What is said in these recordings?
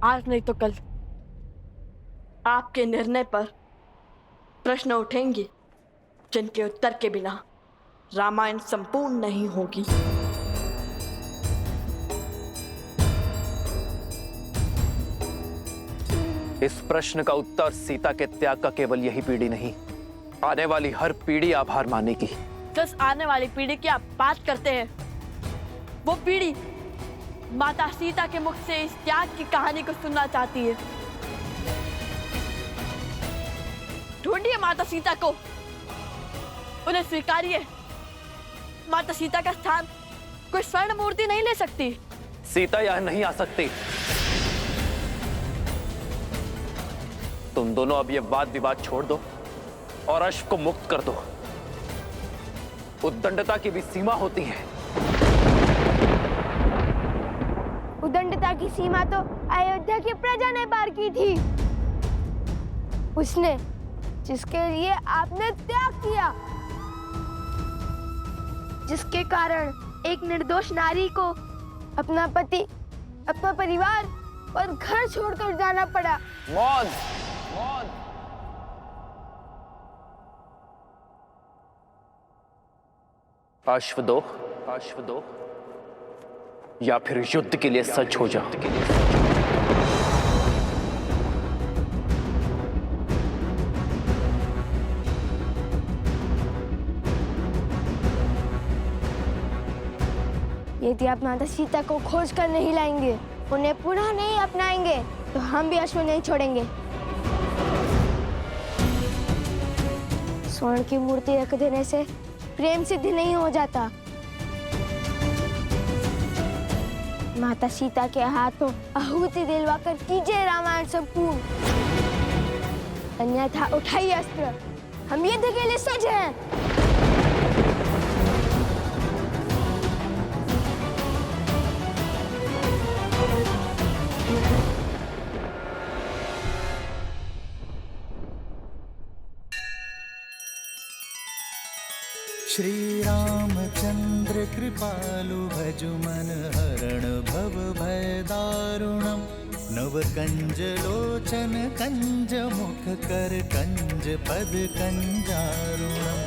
आज नहीं तो कल आपके निर्णय पर प्रश्न उठेंगे जिनके उत्तर के बिना रामायण संपूर्ण नहीं होगी। इस प्रश्न का उत्तर सीता के त्याग का केवल यही पीढ़ी नहीं, आने वाली हर पीढ़ी आभार मानेगी। जिस आने वाली पीढ़ी की आप बात करते हैं, वो पीढ़ी माता सीता के मुख से इस त्याग की कहानी को सुनना चाहती है। ढूंढिए माता सीता को, उन्हें स्वीकारिए। माता सीता का स्थान कोई स्वर्ण मूर्ति नहीं ले सकती। सीता यहां नहीं आ सकती। तुम दोनों अब ये वाद विवाद छोड़ दो और अश्व को मुक्त कर दो। उद्दंडता की भी सीमा होती है। उद्दंडता की सीमा तो अयोध्या की प्रजा ने पार की थी। उसने जिसके लिए आपने त्याग किया, जिसके कारण एक निर्दोष नारी को अपना पति, अपना परिवार और घर छोड़कर जाना पड़ा। मौन, मौन। अश्व दो, अश्व दो, या फिर युद्ध के लिए सज्ज हो जाओ। यदि आप माता सीता को खोज कर नहीं लाएंगे, उन्हें पुनः नहीं अपनाएंगे, तो हम भी अश्व नहीं छोड़ेंगे। स्वर्ण की मूर्ति रख देने से प्रेम सिद्ध नहीं हो जाता। माता सीता के हाथों आहुति दिलवाकर कीजिए रामायण संपूर्ण, अन्यथा उठाइए अस्त्र। हम युद्ध के लिए सज्ज हैं। श्री रामचंद्र कृपालु भजु मन हरण भव भय दारुणम। नव कंज लोचन कंज मुख कर कंज पद कंजारुणम।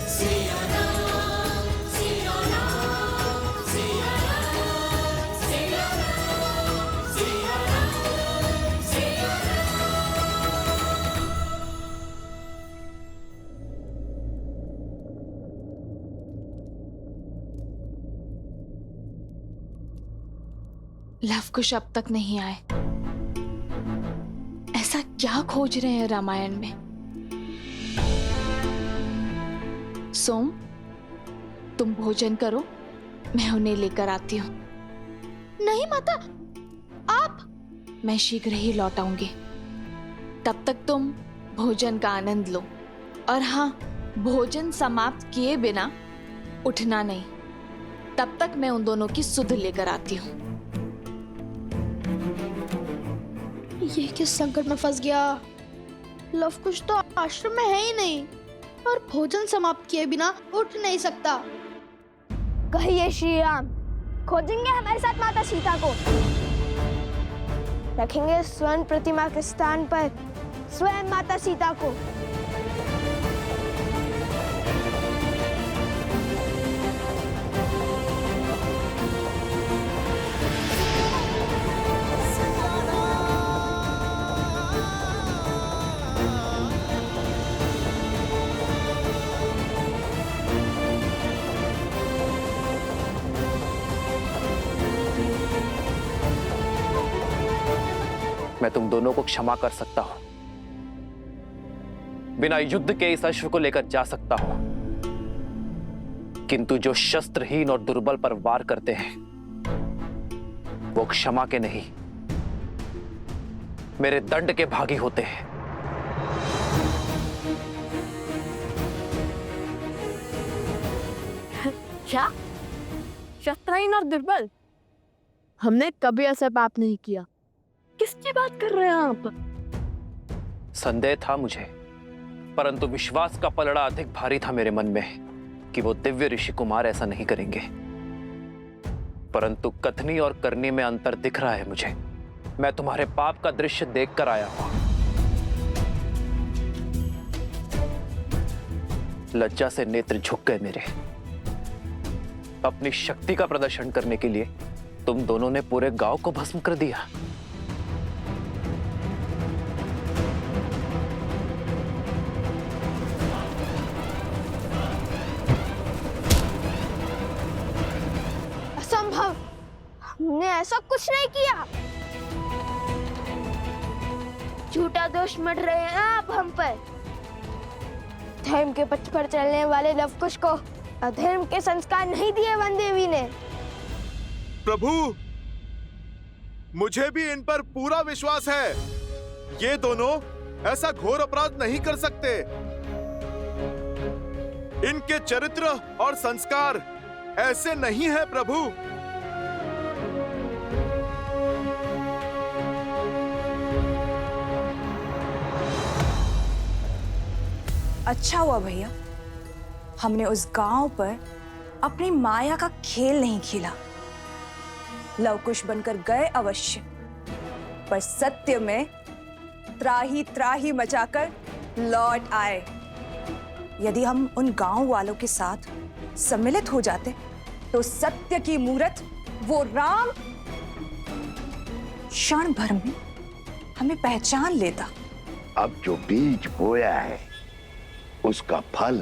लव कुश अब तक नहीं आए। ऐसा क्या खोज रहे हैं रामायण में? सोम, तुम भोजन करो, मैं उन्हें लेकर आती हूँ। नहीं माता, आप। मैं शीघ्र ही लौट आऊंगी। तब तक तुम भोजन का आनंद लो। और हाँ, भोजन समाप्त किए बिना उठना नहीं। तब तक मैं उन दोनों की सुध लेकर आती हूँ। ये किस संकट में फंस गया? लव कुश तो आश्रम में है ही नहीं और भोजन समाप्त किए बिना उठ नहीं सकता। कहिए श्री राम, खोजेंगे हमारे साथ माता सीता को, रखेंगे स्वर्ण प्रतिमा के स्थान पर स्वयं माता सीता को। मैं तुम दोनों को क्षमा कर सकता हूं, बिना युद्ध के इस अश्व को लेकर जा सकता हूं, किंतु जो शस्त्रहीन और दुर्बल पर वार करते हैं वो क्षमा के नहीं, मेरे दंड के भागी होते हैं। क्या? शस्त्रहीन और दुर्बल? हमने कभी ऐसा पाप नहीं किया। किसकी बात कर रहे हैं आप? संदेह था मुझे, परंतु विश्वास का पलड़ा अधिक भारी था मेरे मन में कि वो दिव्य ऋषि कुमार ऐसा नहीं करेंगे। परंतु कथनी और करनी में अंतर दिख रहा है मुझे। मैं तुम्हारे पाप का दृश्य देखकर आया हूं। लज्जा से नेत्र झुक गए मेरे। अपनी शक्ति का प्रदर्शन करने के लिए तुम दोनों ने पूरे गांव को भस्म कर दिया। असंभव, हमने ऐसा कुछ नहीं किया। झूठा दोष मढ़ रहे हैं आप हम पर। धर्म के पथ पर चलने वाले लवकुश को अधर्म के संस्कार नहीं दिए वन देवी ने। प्रभु, मुझे भी इन पर पूरा विश्वास है। ये दोनों ऐसा घोर अपराध नहीं कर सकते। इनके चरित्र और संस्कार ऐसे नहीं है प्रभु। अच्छा हुआ भैया, हमने उस गांव पर अपनी माया का खेल नहीं खेला। लवकुश बनकर गए अवश्य, पर सत्य में त्राही त्राही मचाकर लौट आए। यदि हम उन गांव वालों के साथ सम्मिलित हो जाते तो सत्य की मूरत वो राम क्षण भर में हमें पहचान लेता। अब जो बीज बोया है उसका फल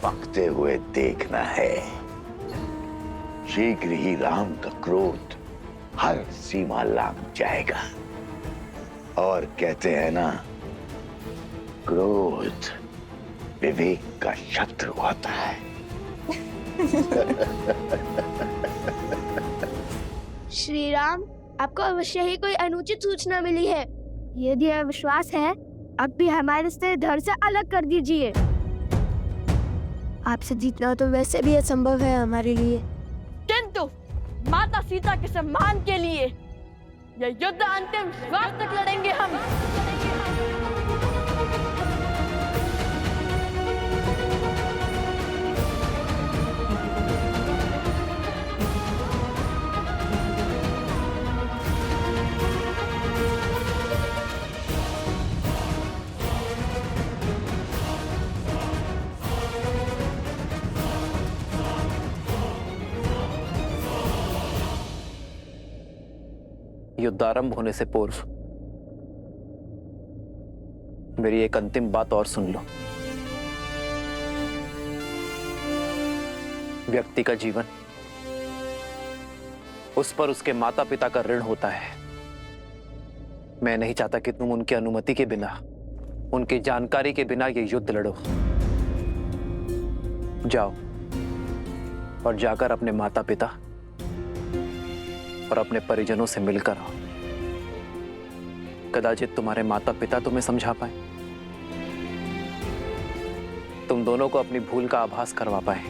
पकते हुए देखना है। शीघ्र ही राम का क्रोध हर सीमा लांघ जाएगा। और कहते हैं ना, क्रोध विवेक का शत्रु होता है। श्री राम, आपको अवश्य ही कोई अनुचित सूचना मिली है। यदि यह विश्वास है, अब भी हमारे से धड़ से अलग कर दीजिए। आपसे जीतना तो वैसे भी असंभव है हमारे लिए, किंतु माता सीता के सम्मान के लिए यह युद्ध अंतिम श्वास तक लड़ेंगे हम। युद्धारंभ होने से पूर्व मेरी एक अंतिम बात और सुन लो। व्यक्ति का जीवन उस पर उसके माता पिता का ऋण होता है। मैं नहीं चाहता कि तुम उनकी अनुमति के बिना, उनकी जानकारी के बिना ये युद्ध लड़ो। जाओ और जाकर अपने माता पिता और अपने परिजनों से मिलकर आओ। कदाचित तुम्हारे माता पिता तुम्हें समझा पाए, तुम दोनों को अपनी भूल का आभास करवा पाए।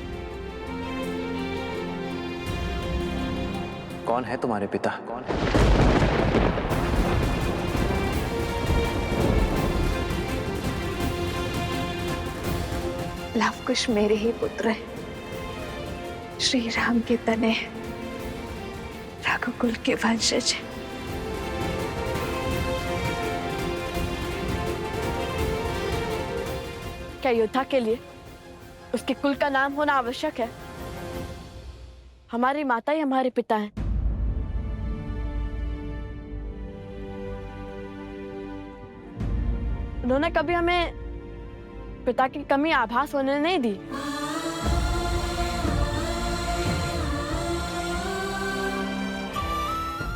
कौन है तुम्हारे पिता? कौन है? लवकुश मेरे ही पुत्र है, श्री राम के तने हैं, रघुकुल के वंशज हैं। क्या योद्धा के लिए उसके कुल का नाम होना आवश्यक है? हमारी माता ही हमारे पिता हैं। उन्होंने कभी हमें पिता की कमी आभास होने नहीं दी।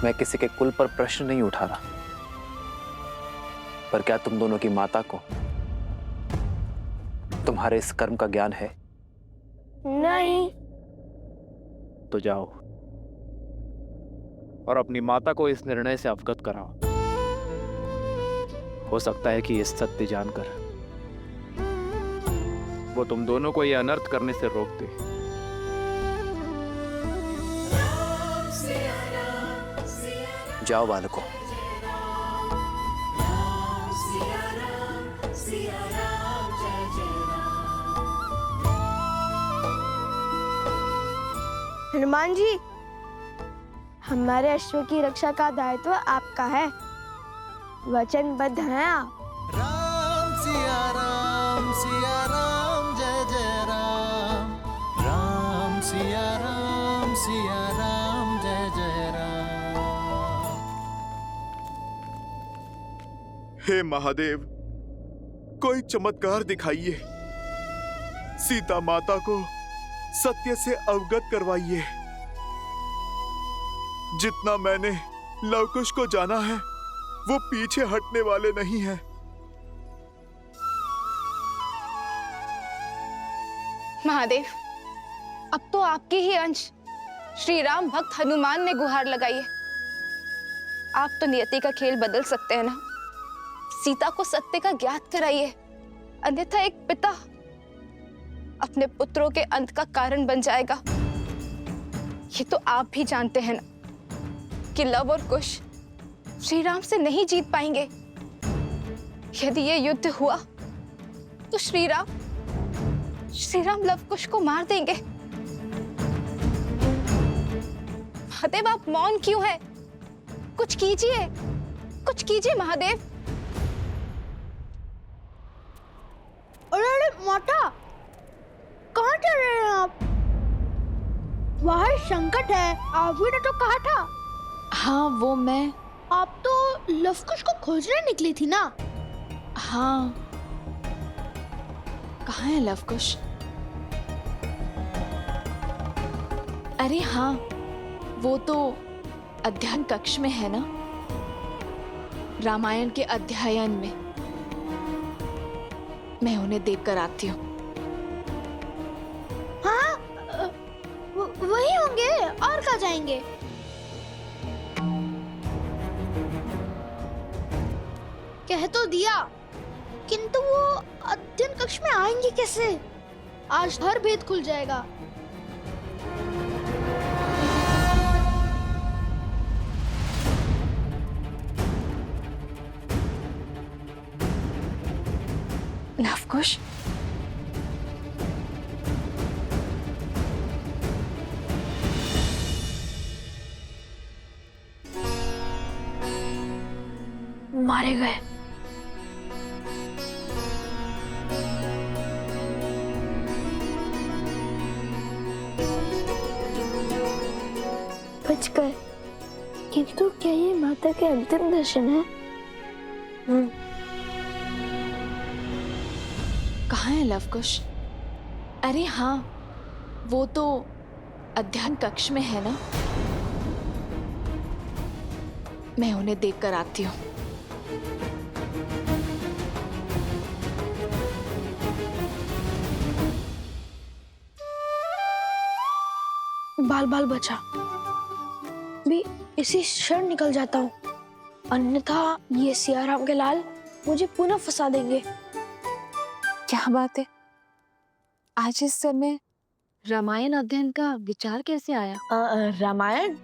मैं किसी के कुल पर प्रश्न नहीं उठा रहा, पर क्या तुम दोनों की माता को तुम्हारे इस कर्म का ज्ञान है? नहीं। तो जाओ और अपनी माता को इस निर्णय से अवगत कराओ। हो सकता है कि ये सत्य जानकर वो तुम दोनों को ये अनर्थ करने से रोक दे। जाओ बालकों। हनुमान जी, हमारे अश्व की रक्षा का दायित्व आपका है, वचनबद्ध हैं आप। राम सिया राम जय जय राम। राम सिया राम जय जय राम। हे महादेव, कोई चमत्कार दिखाइए, सीता माता को सत्य से अवगत करवाइए। जितना मैंने लवकुश को जाना है, वो पीछे हटने वाले नहीं हैं। महादेव, अब तो आपके ही अंश श्री राम भक्त हनुमान ने गुहार लगाई है। आप तो नियति का खेल बदल सकते हैं ना। सीता को सत्य का ज्ञात कराइए, अन्यथा एक पिता अपने पुत्रों के अंत का कारण बन जाएगा। ये तो आप भी जानते हैं ना कि लव और कुश श्री राम से नहीं जीत पाएंगे। यदि ये युद्ध हुआ तो श्री राम लव कुश को मार देंगे। महादेव, आप मौन क्यों हैं? कुछ कीजिए महादेव। अरे माता, कहाँ जा रहे हैं आप? वहाँ संकट है, आपने तो कहा था। हाँ, वो मैं। आप तो लवकुश को खोजने निकली थी ना? हाँ, कहाँ है लवकुश? अरे हाँ, वो तो अध्ययन कक्ष में है ना, रामायण के अध्ययन में। मैं उन्हें देख कर आती हूँ। हाँ, वही होंगे, और कहाँ जाएंगे? कह तो दिया, किंतु वो अध्ययन कक्ष में आएंगे कैसे? आज हर भेद खुल जाएगा। लवकुश, मारे गए। बच गए, किंतु क्या ये माता के अंतिम दर्शन है? कहाँ है लवकुश? अरे हाँ, वो तो अध्ययन कक्ष में है ना। मैं उन्हें देख कर आती हूँ। बाल बाल बचा भी इसी क्षण निकल जाता हूँ, अन्यथा ये सियाराम के लाल मुझे पुनः फंसा देंगे। क्या बात है, आज इस समय रामायण अध्ययन का विचार कैसे आया? रामायण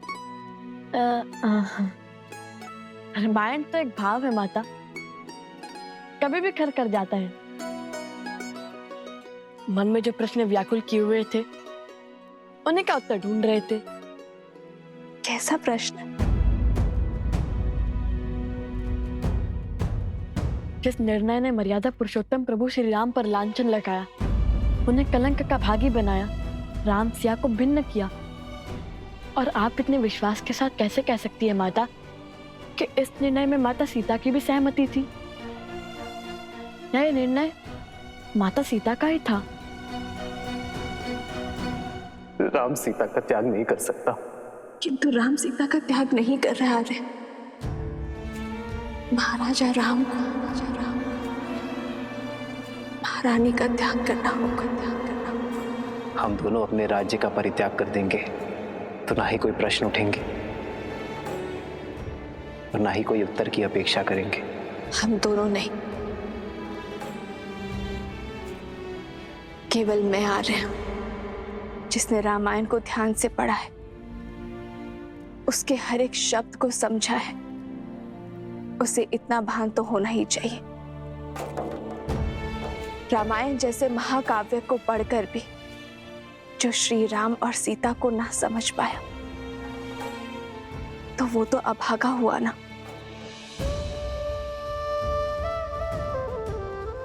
रामायण तो एक भाव है माता, कभी भी खर कर जाता है। मन में जो प्रश्न व्याकुल किए हुए थे, उन्हें का उत्तर ढूंढ रहे थे। कैसा प्रश्न? जिस निर्णय ने मर्यादा पुरुषोत्तम प्रभु श्री राम पर लांछन लगाया, उन्हें कलंक का भागी बनाया, राम सिया को भिन्न किया, और आप इतने विश्वास के साथ कैसे कह सकती है माता कि इस निर्णय में माता सीता की भी सहमति थी? यह निर्णय माता सीता का ही था। राम सीता का त्याग नहीं कर सकता। किंतु राम सीता का त्याग नहीं कर रहा है। महाराजा राम महारानी का त्याग करना होगा। हम दोनों अपने राज्य का परित्याग कर देंगे तो ना ही कोई प्रश्न उठेंगे और ना ही कोई उत्तर की अपेक्षा करेंगे। हम दोनों नहीं, केवल मैं आ रहा हूं, जिसने रामायण को ध्यान से पढ़ा है, उसके हर एक शब्द को समझा है, उसे इतना भान तो होना ही चाहिए। रामायण जैसे महाकाव्य को पढ़कर भी जो श्री राम और सीता को ना समझ पाया, तो वो तो अभागा हुआ ना।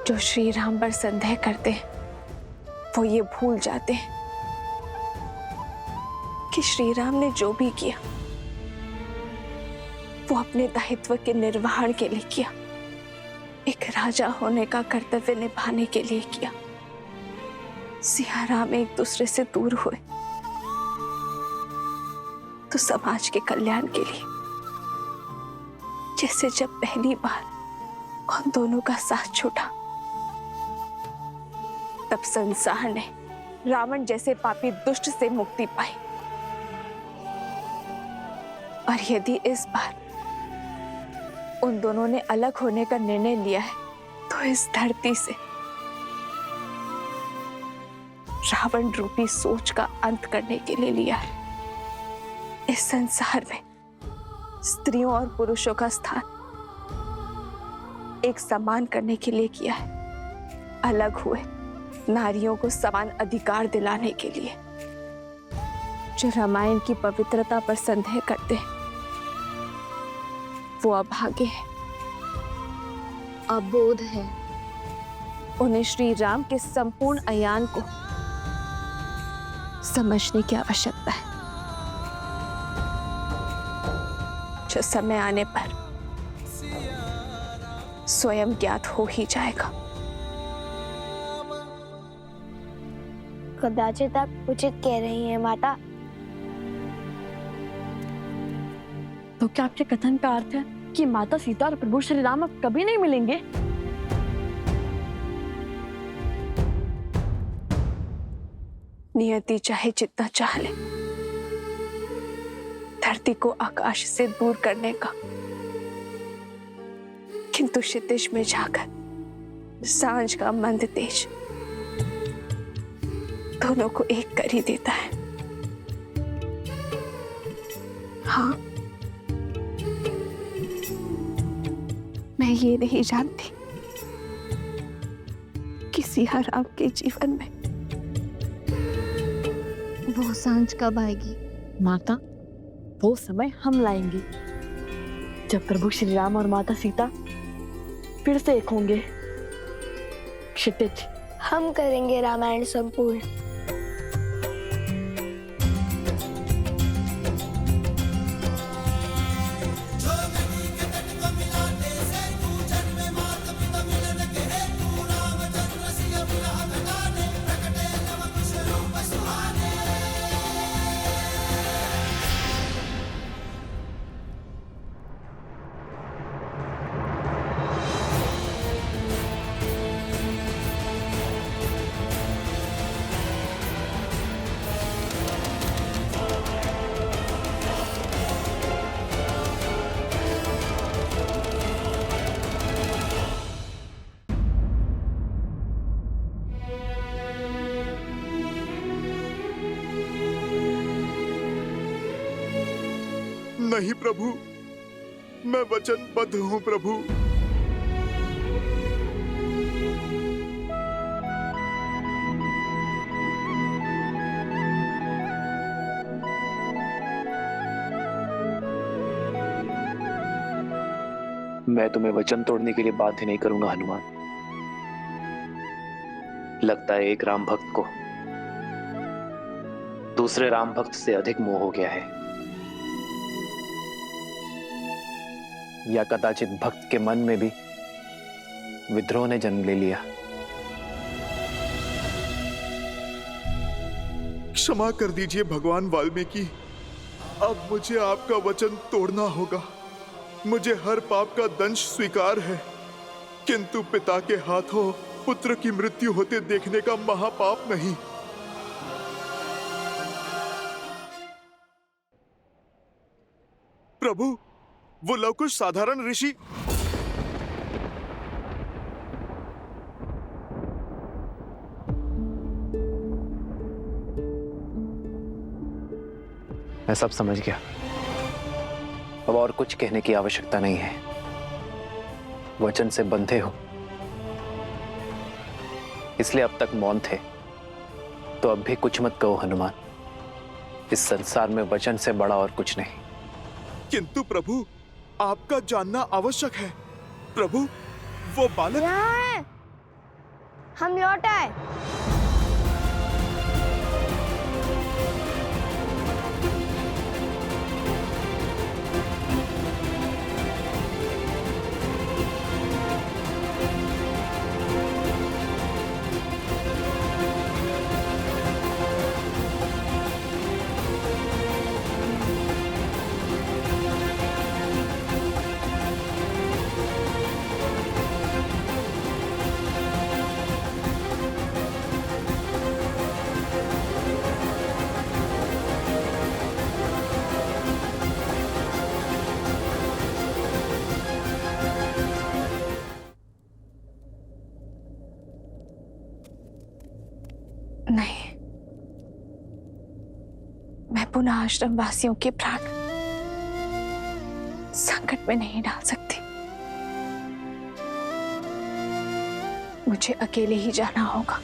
जो श्री राम पर संदेह करते हैं वो ये भूल जाते हैं कि श्री राम ने जो भी किया वो अपने दायित्व के निर्वहन के लिए किया, एक राजा होने का कर्तव्य निभाने के लिए किया। सिया राम एक दूसरे से दूर हुए तो समाज के कल्याण के लिए, जैसे जब पहली बार उन दोनों का साथ छूटा तब संसार ने रावण जैसे पापी दुष्ट से मुक्ति पाई। और यदि इस बार उन दोनों ने अलग होने का निर्णय लिया है तो इस धरती से रावण रूपी सोच का अंत करने के लिए लिया है। इस संसार में स्त्रियों और पुरुषों का स्थान एक समान करने के लिए किया है। अलग हुए नारियों को समान अधिकार दिलाने के लिए। जो रामायण की पवित्रता पर संदेह करते हैं वो अभागे हैं, अबोध है। उन्हें श्री राम के संपूर्ण अयान को समझने की आवश्यकता है, जो समय आने पर स्वयं ज्ञात हो ही जाएगा। कदाचित आप उचित कह रही हैं माता। तो क्या आपके कथन का अर्थ है कि माता सीता और प्रभु श्री राम अब कभी नहीं मिलेंगे? नियति चाहे जितना चाह ले, धरती को आकाश से दूर करने का, किंतु क्षितिज में जाकर सांझ का मंद तेज दोनों को एक कर ही देता है। हाँ, मैं ये नहीं जानती कि सिया राम के जीवन में वो सांझ कब आएगी? माता, वो समय हम लाएंगे जब प्रभु श्री राम और माता सीता फिर से एक होंगे। क्षितिज, हम करेंगे रामायण संपूर्ण। नहीं प्रभु, मैं वचनबद्ध हूं प्रभु। मैं तुम्हें वचन तोड़ने के लिए बाध्य नहीं करूंगा हनुमान। लगता है एक राम भक्त को दूसरे राम भक्त से अधिक मोह हो गया है, या कदाचित भक्त के मन में भी विद्रोह ने जन्म ले लिया। क्षमा कर दीजिए भगवान वाल्मीकि, अब मुझे आपका वचन तोड़ना होगा। मुझे हर पाप का दंश स्वीकार है, किंतु पिता के हाथों पुत्र की मृत्यु होते देखने का महापाप नहीं। प्रभु, वो लवकुश साधारण ऋषि मैं सब समझ गया। अब और कुछ कहने की आवश्यकता नहीं है। वचन से बंधे हो इसलिए अब तक मौन थे, तो अब भी कुछ मत कहो हनुमान। इस संसार में वचन से बड़ा और कुछ नहीं। किंतु प्रभु, आपका जानना आवश्यक है। प्रभु, वो बालक यहाँ है। हम लौट आए। नहीं, मैं पुनः आश्रम वासियों के प्राण संकट में नहीं डाल सकती। मुझे अकेले ही जाना होगा।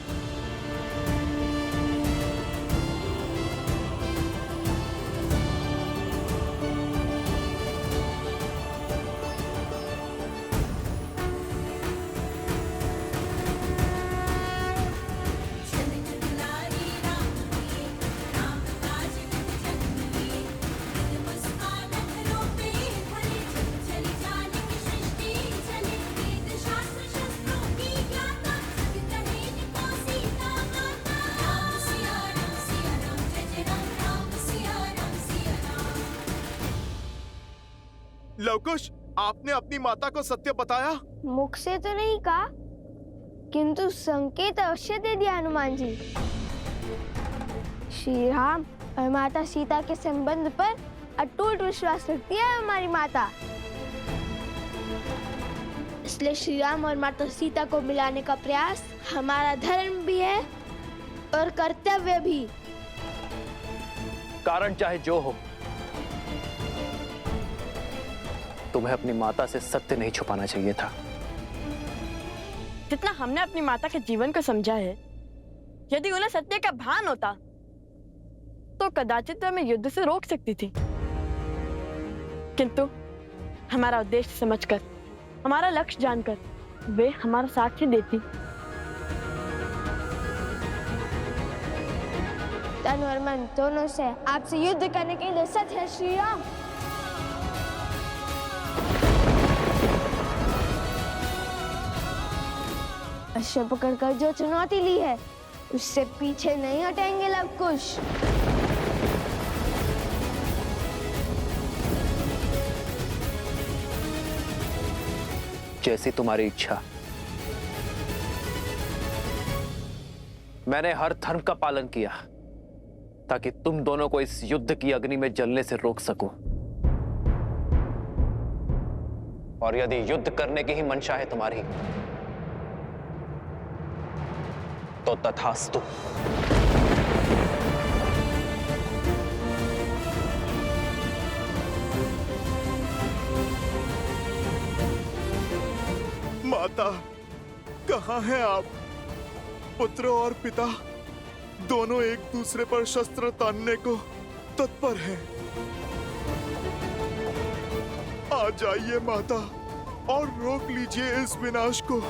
लवकुश, आपने अपनी माता को सत्य बताया? मुख से तो नहीं कहा, किंतु संकेत अवश्य दे दिया हनुमान जी। श्री राम और माता सीता के संबंध पर अटूट विश्वास रखती है हमारी माता। इसलिए श्री राम और माता सीता को मिलाने का प्रयास हमारा धर्म भी है और कर्तव्य भी। कारण चाहे जो हो, तुम्हें अपनी माता से सत्य नहीं छुपाना चाहिए था। जितना हमने अपनी माता के जीवन को समझा है, यदि उन्हें सत्य का भान होता तो कदाचित हमें युद्ध से रोक सकती थी, किंतु हमारा उद्देश्य समझकर, हमारा लक्ष्य जानकर वे हमारा साथ ही देती। तन और मन दोनों से आपसे युद्ध करने के लिए सत्य है श्री राम। अश्व पकड़कर जो चुनौती ली है, उससे पीछे नहीं हटेंगे लवकुश। जैसी तुम्हारी इच्छा। मैंने हर धर्म का पालन किया ताकि तुम दोनों को इस युद्ध की अग्नि में जलने से रोक सकूं। और यदि युद्ध करने की ही मंशा है तुम्हारी, तो तथास्तु। माता, कहाँ हैं आप? पुत्र और पिता दोनों एक दूसरे पर शस्त्र तानने को तत्पर हैं। आ जाइए माता और रोक लीजिए इस विनाश को।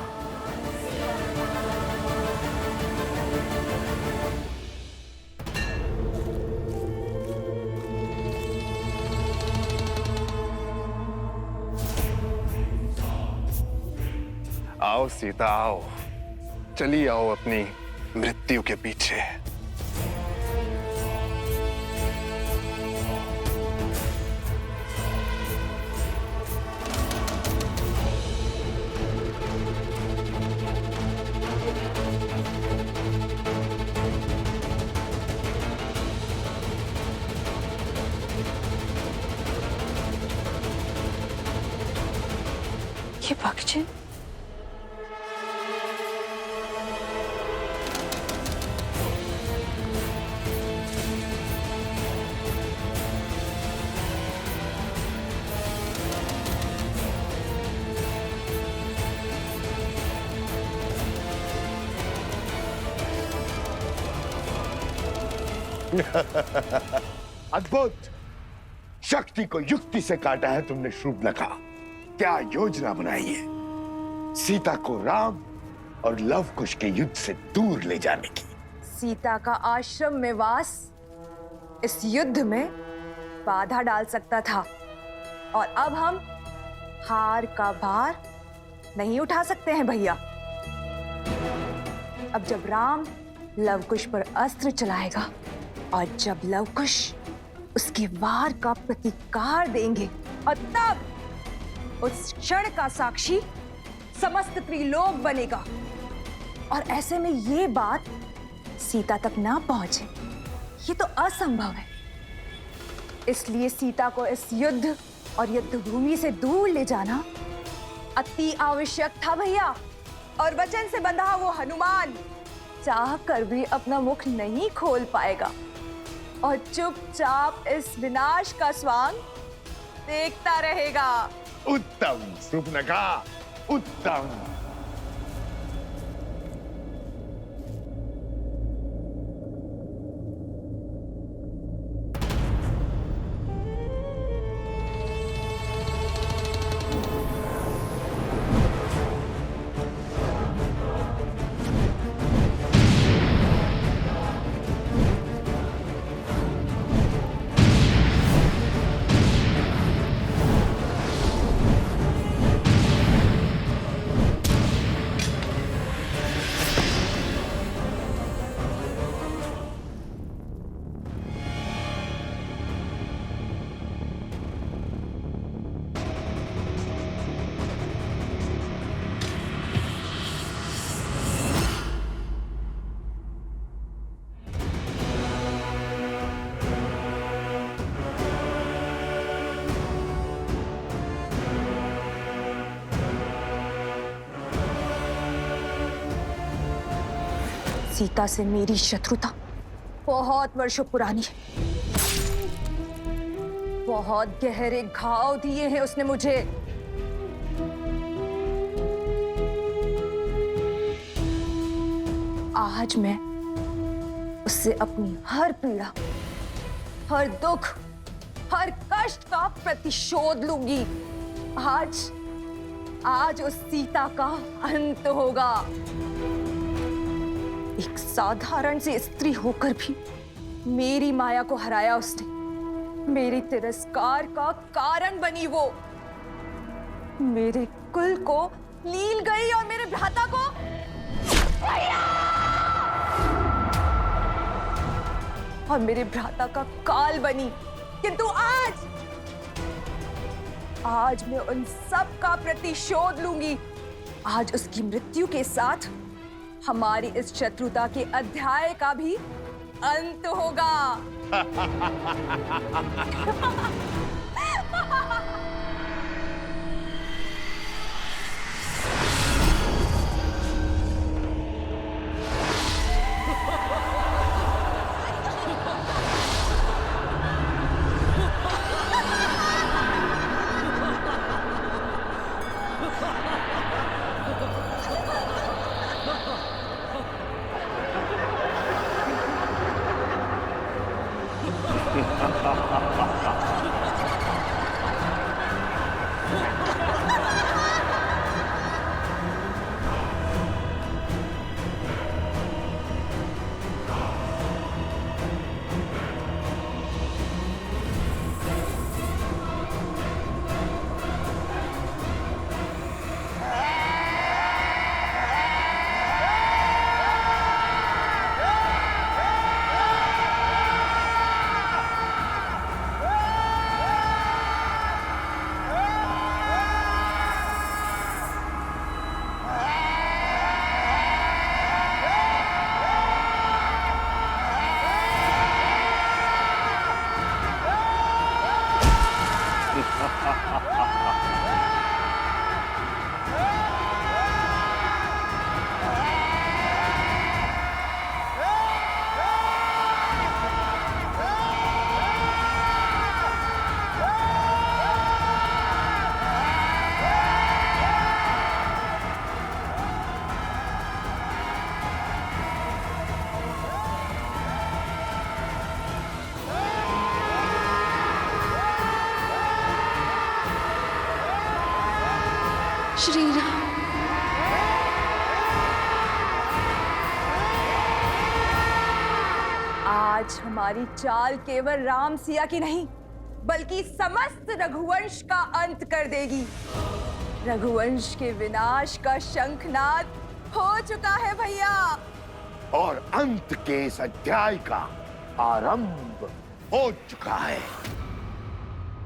आओ सीता, आओ, चली आओ अपनी मृत्यु के पीछे। ये भक्षण अद्भुत! शक्ति को युक्ति से काटा है तुमने शूर्पणखा। क्या योजना बनाई है सीता को राम और लव कुश के युद्ध से दूर ले जाने की? सीता का आश्रम में वास इस युद्ध में बाधा डाल सकता था, और अब हम हार का भार नहीं उठा सकते हैं भैया। अब जब राम लवकुश पर अस्त्र चलाएगा और जब लवकुश उसके वार का प्रतिकार देंगे, और तब उस क्षण का साक्षी समस्त त्रिलोक बनेगा, और ऐसे में ये बात सीता तक ना पहुंचे, ये तो असंभव है। इसलिए सीता को इस युद्ध और युद्ध भूमि से दूर ले जाना अति आवश्यक था भैया। और वचन से बंधा वो हनुमान चाह कर भी अपना मुख नहीं खोल पाएगा और चुपचाप इस विनाश का स्वांग देखता रहेगा। उत्तम शूर्पणखा, उत्तम। सीता से मेरी शत्रुता बहुत वर्षों पुरानी है। बहुत गहरे घाव दिए हैं उसने मुझे। आज मैं उससे अपनी हर पीड़ा, हर दुख, हर कष्ट का प्रतिशोध लूंगी। आज उस सीता का अंत होगा। एक साधारण सी स्त्री होकर भी मेरी माया को हराया उसने। मेरे तिरस्कार का कारण बनी वो। मेरे कुल को लील गई और मेरे भ्राता को और मेरे भ्राता का काल बनी। किंतु आज मैं उन सब का प्रतिशोध लूंगी। आज उसकी मृत्यु के साथ हमारी इस शत्रुता के अध्याय का भी अंत होगा। श्री राम। आज हमारी चाल केवल राम सिया की नहीं बल्कि समस्त रघुवंश का अंत कर देगी। रघुवंश के विनाश का शंखनाद हो चुका है भैया। और अंत के इस अध्याय का आरंभ हो चुका है।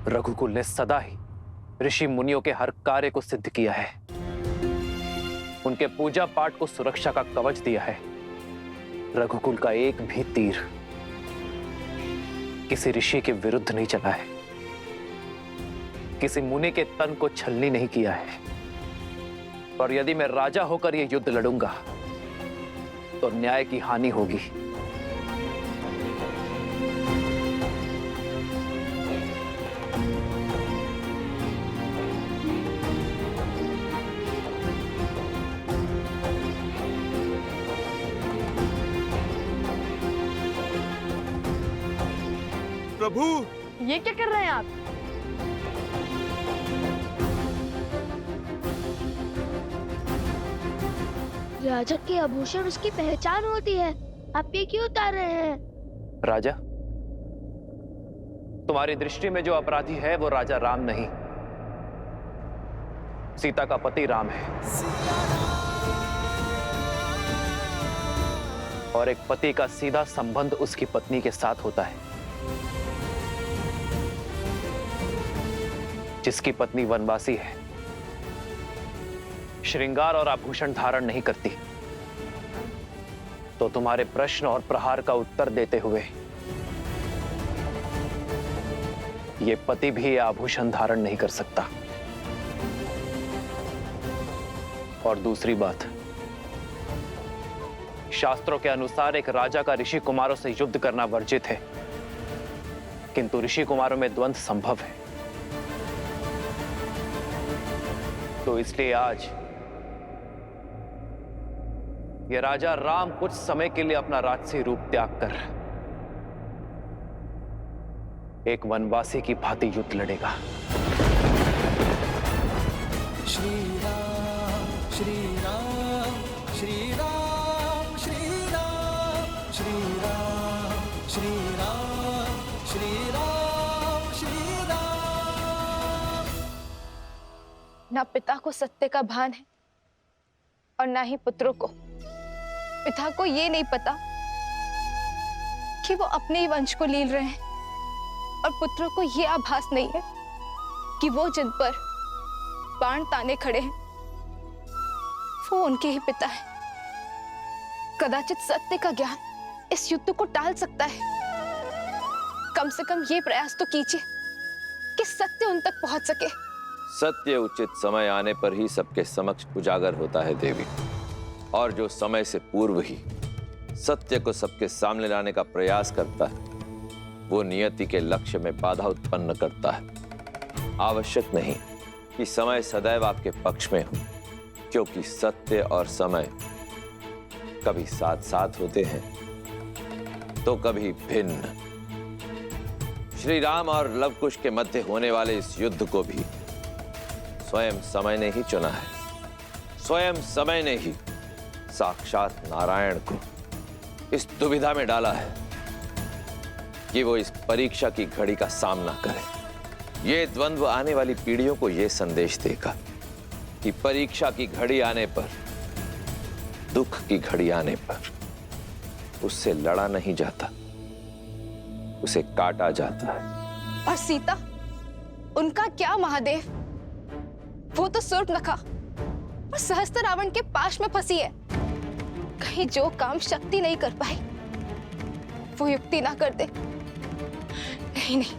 रघुकुल ने सदा ही ऋषि मुनियों के हर कार्य को सिद्ध किया है, उनके पूजा पाठ को सुरक्षा का कवच दिया है। रघुकुल का एक भी तीर किसी ऋषि के विरुद्ध नहीं चला है, किसी मुनि के तन को छलनी नहीं किया है। और यदि मैं राजा होकर यह युद्ध लड़ूंगा तो न्याय की हानि होगी। प्रभु, ये क्या कर रहे हैं आप? राजा के आभूषण उसकी पहचान होती है, आप ये क्यों उतार रहे हैं? राजा, तुम्हारी दृष्टि में जो अपराधी है वो राजा राम नहीं, सीता का पति राम है। और एक पति का सीधा संबंध उसकी पत्नी के साथ होता है। जिसकी पत्नी वनवासी है, श्रृंगार और आभूषण धारण नहीं करती, तो तुम्हारे प्रश्न और प्रहार का उत्तर देते हुए ये पति भी आभूषण धारण नहीं कर सकता। और दूसरी बात, शास्त्रों के अनुसार एक राजा का ऋषि कुमारों से युद्ध करना वर्जित है, किंतु ऋषि कुमारों में द्वंद्व संभव है। तो इसलिए आज ये राजा राम कुछ समय के लिए अपना राजसी रूप त्याग कर एक वनवासी की भांति युद्ध लड़ेगा। श्री राम श्री राम श्री राम श्री राम श्री राम श्री राम श्री राम श्री राम। ना पिता को सत्य का भान है और ना ही पुत्रों को। पिता को ये नहीं पता कि वो अपने ही वंश को लील रहे हैं, और पुत्रों को ये आभास नहीं है कि वो जिन पर बाण ताने खड़े हैं वो उनके ही पिता हैं। कदाचित सत्य का ज्ञान इस युद्ध को टाल सकता है। कम से कम ये प्रयास तो कीजिए कि सत्य उन तक पहुंच सके। सत्य उचित समय आने पर ही सबके समक्ष उजागर होता है देवी, और जो समय से पूर्व ही सत्य को सबके सामने लाने का प्रयास करता है वो नियति के लक्ष्य में बाधा उत्पन्न करता है। आवश्यक नहीं कि समय सदैव आपके पक्ष में हो, क्योंकि सत्य और समय कभी साथ साथ होते हैं तो कभी भिन्न। श्री राम और लवकुश के मध्य होने वाले इस युद्ध को भी स्वयं समय ने ही चुना है। स्वयं समय ने ही साक्षात नारायण को इस दुविधा में डाला है कि वो इस परीक्षा की घड़ी का सामना करे। ये द्वंद्व आने वाली पीढ़ियों को ये संदेश देगा कि परीक्षा की घड़ी आने पर, दुख की घड़ी आने पर उससे लड़ा नहीं जाता, उसे काटा जाता है। और सीता, उनका क्या महादेव? वो तो सूर्पनखा और सहस्त्र रावण के पाश में फंसी है। कहीं जो काम शक्ति नहीं कर पाई वो युक्ति ना कर दे। नहीं नहीं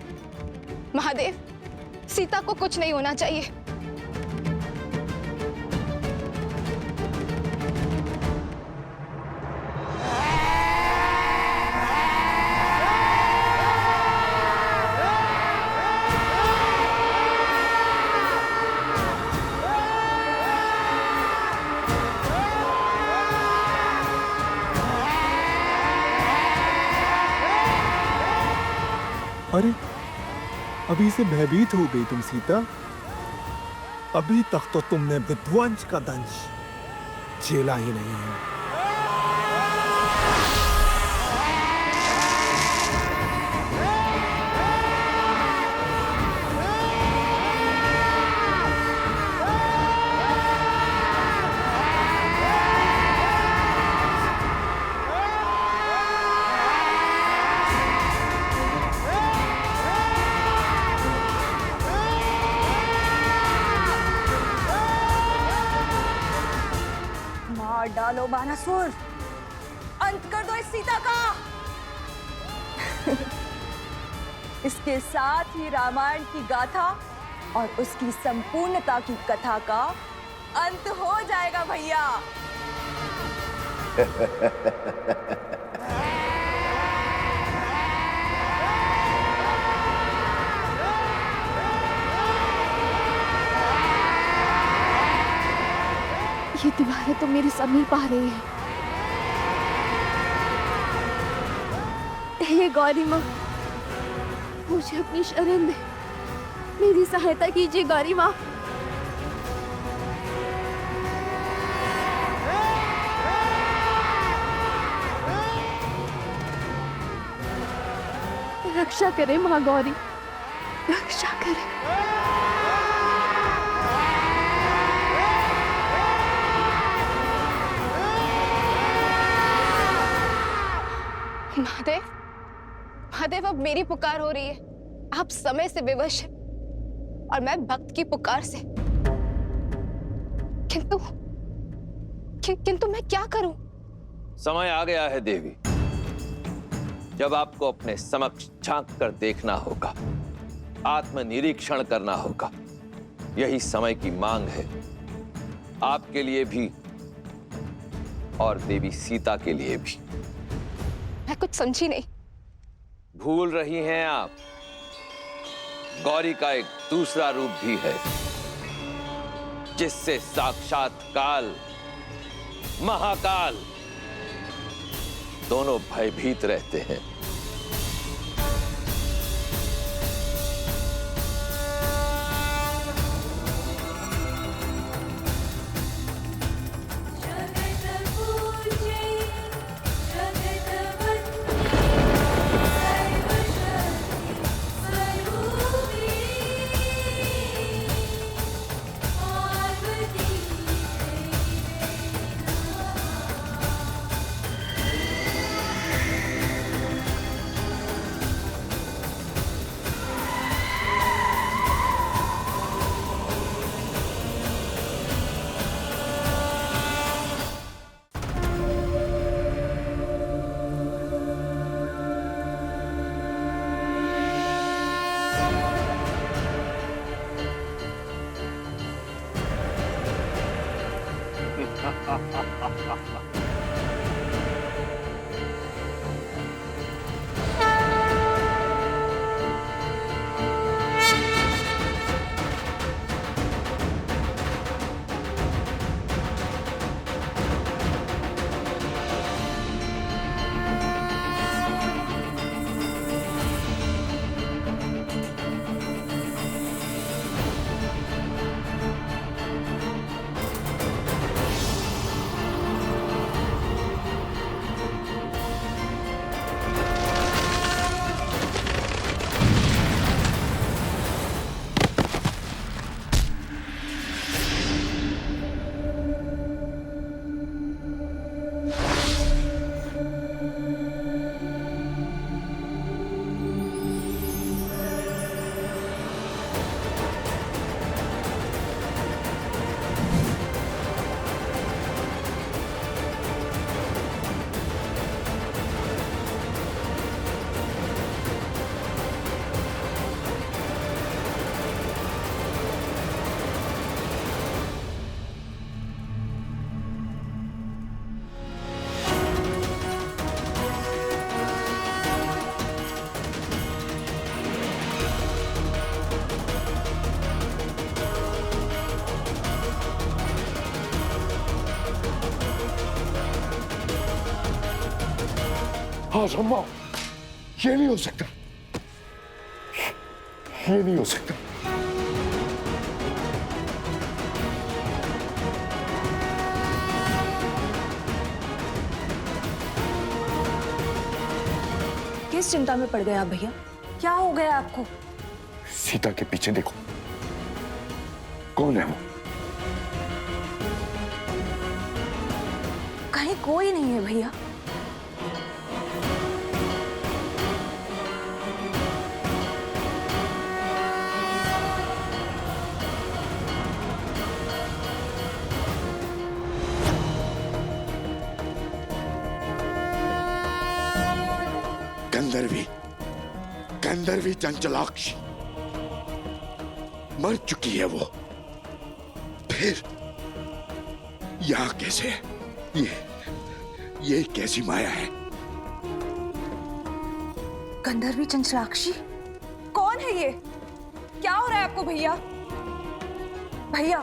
महादेव, सीता को कुछ नहीं होना चाहिए। अरे, अभी से भयभीत हो गई तुम सीता? अभी तक तो तुमने विध्वंस का दंश झेला ही नहीं है। मार डालो बानासुर, अंत कर दो इस सीता का। इसके साथ ही रामायण की गाथा और उसकी संपूर्णता की कथा का अंत हो जाएगा भैया। ये दीवारें तो मेरे समीप आ रही है। हे गौरी माँ, मुझे अपनी शरण दे, मेरी सहायता कीजिए गौरी माँ। रक्षा करे माँ गौरी, रक्षा करे। महादेव, महादेव, अब मेरी पुकार हो रही है। आप समय से विवश हैं और मैं भक्त की पुकार से। किंतु मैं क्या करूं? समय आ गया है देवी, जब आपको अपने समक्ष झांक कर देखना होगा, आत्मनिरीक्षण करना होगा। यही समय की मांग है, आपके लिए भी और देवी सीता के लिए भी। मैं कुछ समझी नहीं। भूल रही हैं आप, गौरी का एक दूसरा रूप भी है, जिससे साक्षात काल, महाकाल दोनों भयभीत रहते हैं। हाँ सम्मा, ये नहीं हो सकता, ये नहीं हो सकता। किस चिंता में पड़ गए आप भैया? क्या हो गया आपको? सीता के पीछे देखो, कौन है वो? कहीं कोई नहीं है भैया। गंधर्वी चंचलाक्षी मर चुकी है वो। फिर यहाँ कैसे है? ये कैसी माया है? गंधर्वी चंचलाक्षी? कौन है ये? क्या हो रहा है आपको भैया? भैया,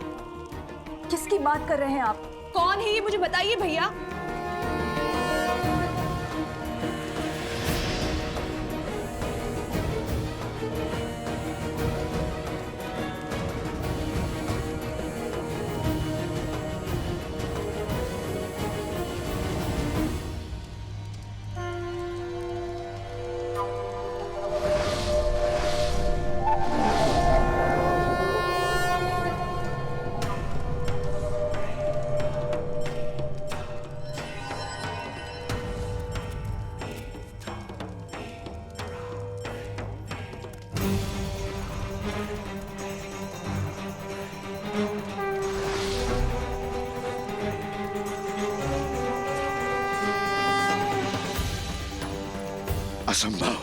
किसकी बात कर रहे हैं आप? कौन है ये, मुझे बताइए भैया। असंभव।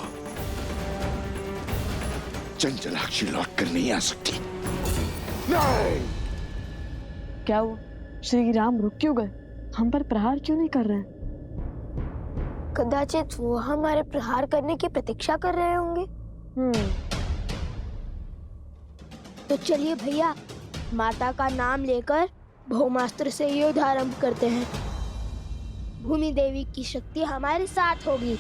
चंचलाक्षी लौट कर नहीं आ सकती। नहीं। क्या हुआ? श्री राम रुक क्यों गए? हम पर प्रहार क्यों नहीं कर रहे हैं? कदाचित वो हमारे प्रहार करने की प्रतीक्षा कर रहे होंगे। तो चलिए भैया, माता का नाम लेकर भौमास्त्र से युद्ध आरंभ करते हैं। भूमि देवी की शक्ति हमारे साथ होगी।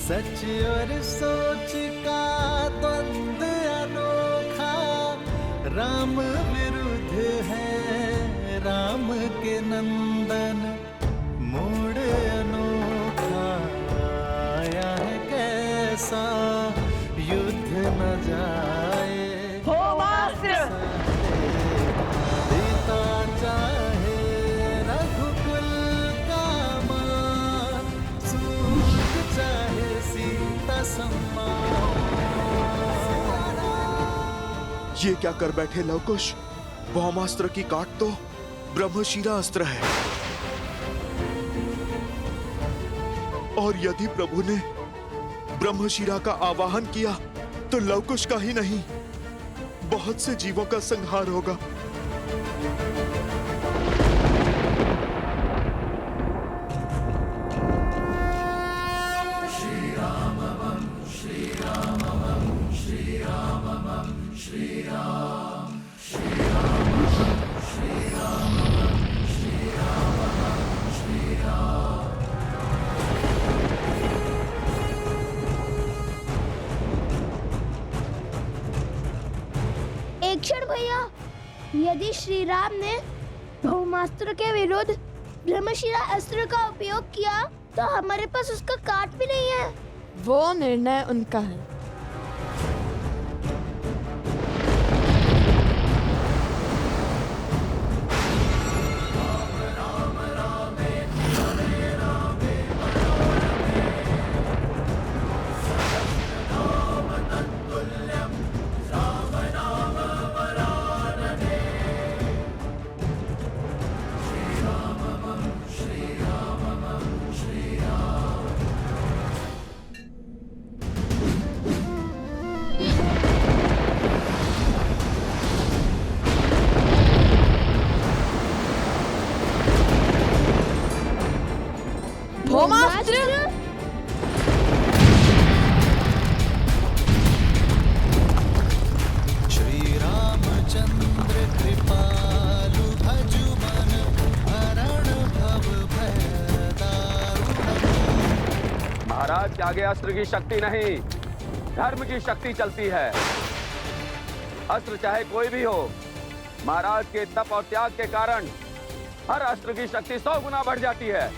सच और सोच का द्वंद अनोखा, राम विरुद्ध है राम के नंदन, मोड़ अनोखा आया है कैसा, युद्ध न जाए पिता चाहे रघुकुल का मान, सूत चाहे सीता सम्मान। ये क्या कर बैठे लवकुश? भौमास्त्र की काट तो ब्रह्मशिरा अस्त्र है, और यदि प्रभु ने ब्रह्मशिरा का आवाहन किया तो लवकुश का ही नहीं, बहुत से जीवों का संहार होगा। एक क्षण भैया, यदि श्री राम ने भौमास्त्र के विरुद्ध ब्रह्मशिरा अस्त्र का उपयोग किया तो हमारे पास उसका काट भी नहीं है। वो निर्णय उनका है। भौमास्त्र! श्री रामचंद्र कृपालु भजुमन, हरण भव भय दारुण। महाराज के आगे अस्त्र की शक्ति नहीं, धर्म की शक्ति चलती है। अस्त्र चाहे कोई भी हो, महाराज के तप और त्याग के कारण हर अस्त्र की शक्ति 100 गुना बढ़ जाती है।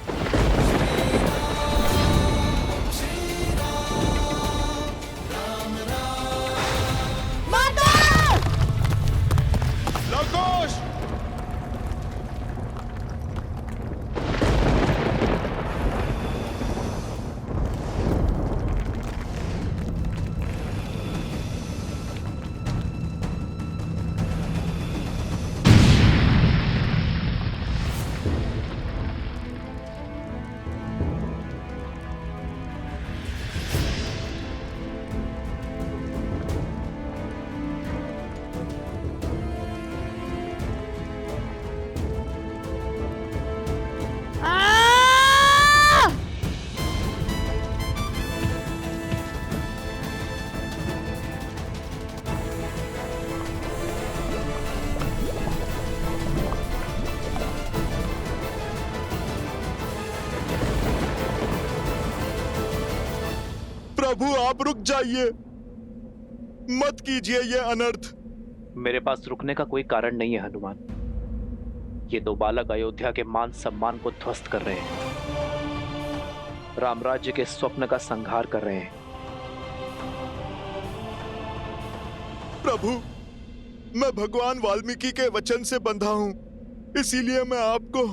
प्रभु आप रुक जाइए, मत कीजिए ये अनर्थ। मेरे पास रुकने का कोई कारण नहीं है हनुमान। ये दो बालक अयोध्या के मान सम्मान को ध्वस्त कर रहे हैं, रामराज्य के स्वप्न का संहार कर रहे हैं। प्रभु, मैं भगवान वाल्मीकि के वचन से बंधा हूं, इसीलिए मैं आपको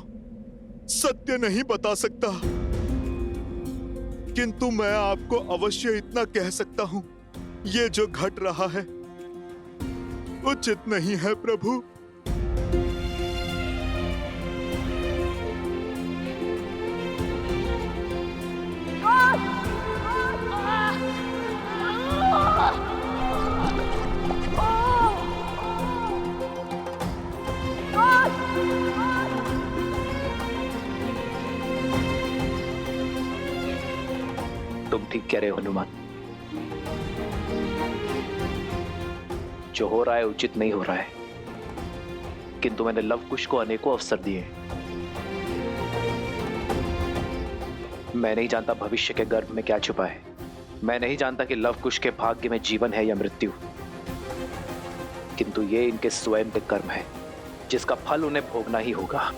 सत्य नहीं बता सकता, किंतु मैं आपको अवश्य इतना कह सकता हूं, ये जो घट रहा है उचित नहीं है प्रभु। तुम ठीक कह रहे हो हनुमान, जो हो रहा है उचित नहीं हो रहा है, किंतु मैंने लव कुश को अनेकों अवसर दिए। मैं नहीं जानता भविष्य के गर्भ में क्या छुपा है। मैं नहीं जानता कि लव कुश के भाग्य में जीवन है या मृत्यु, किंतु ये इनके स्वयं के कर्म है, जिसका फल उन्हें भोगना ही होगा।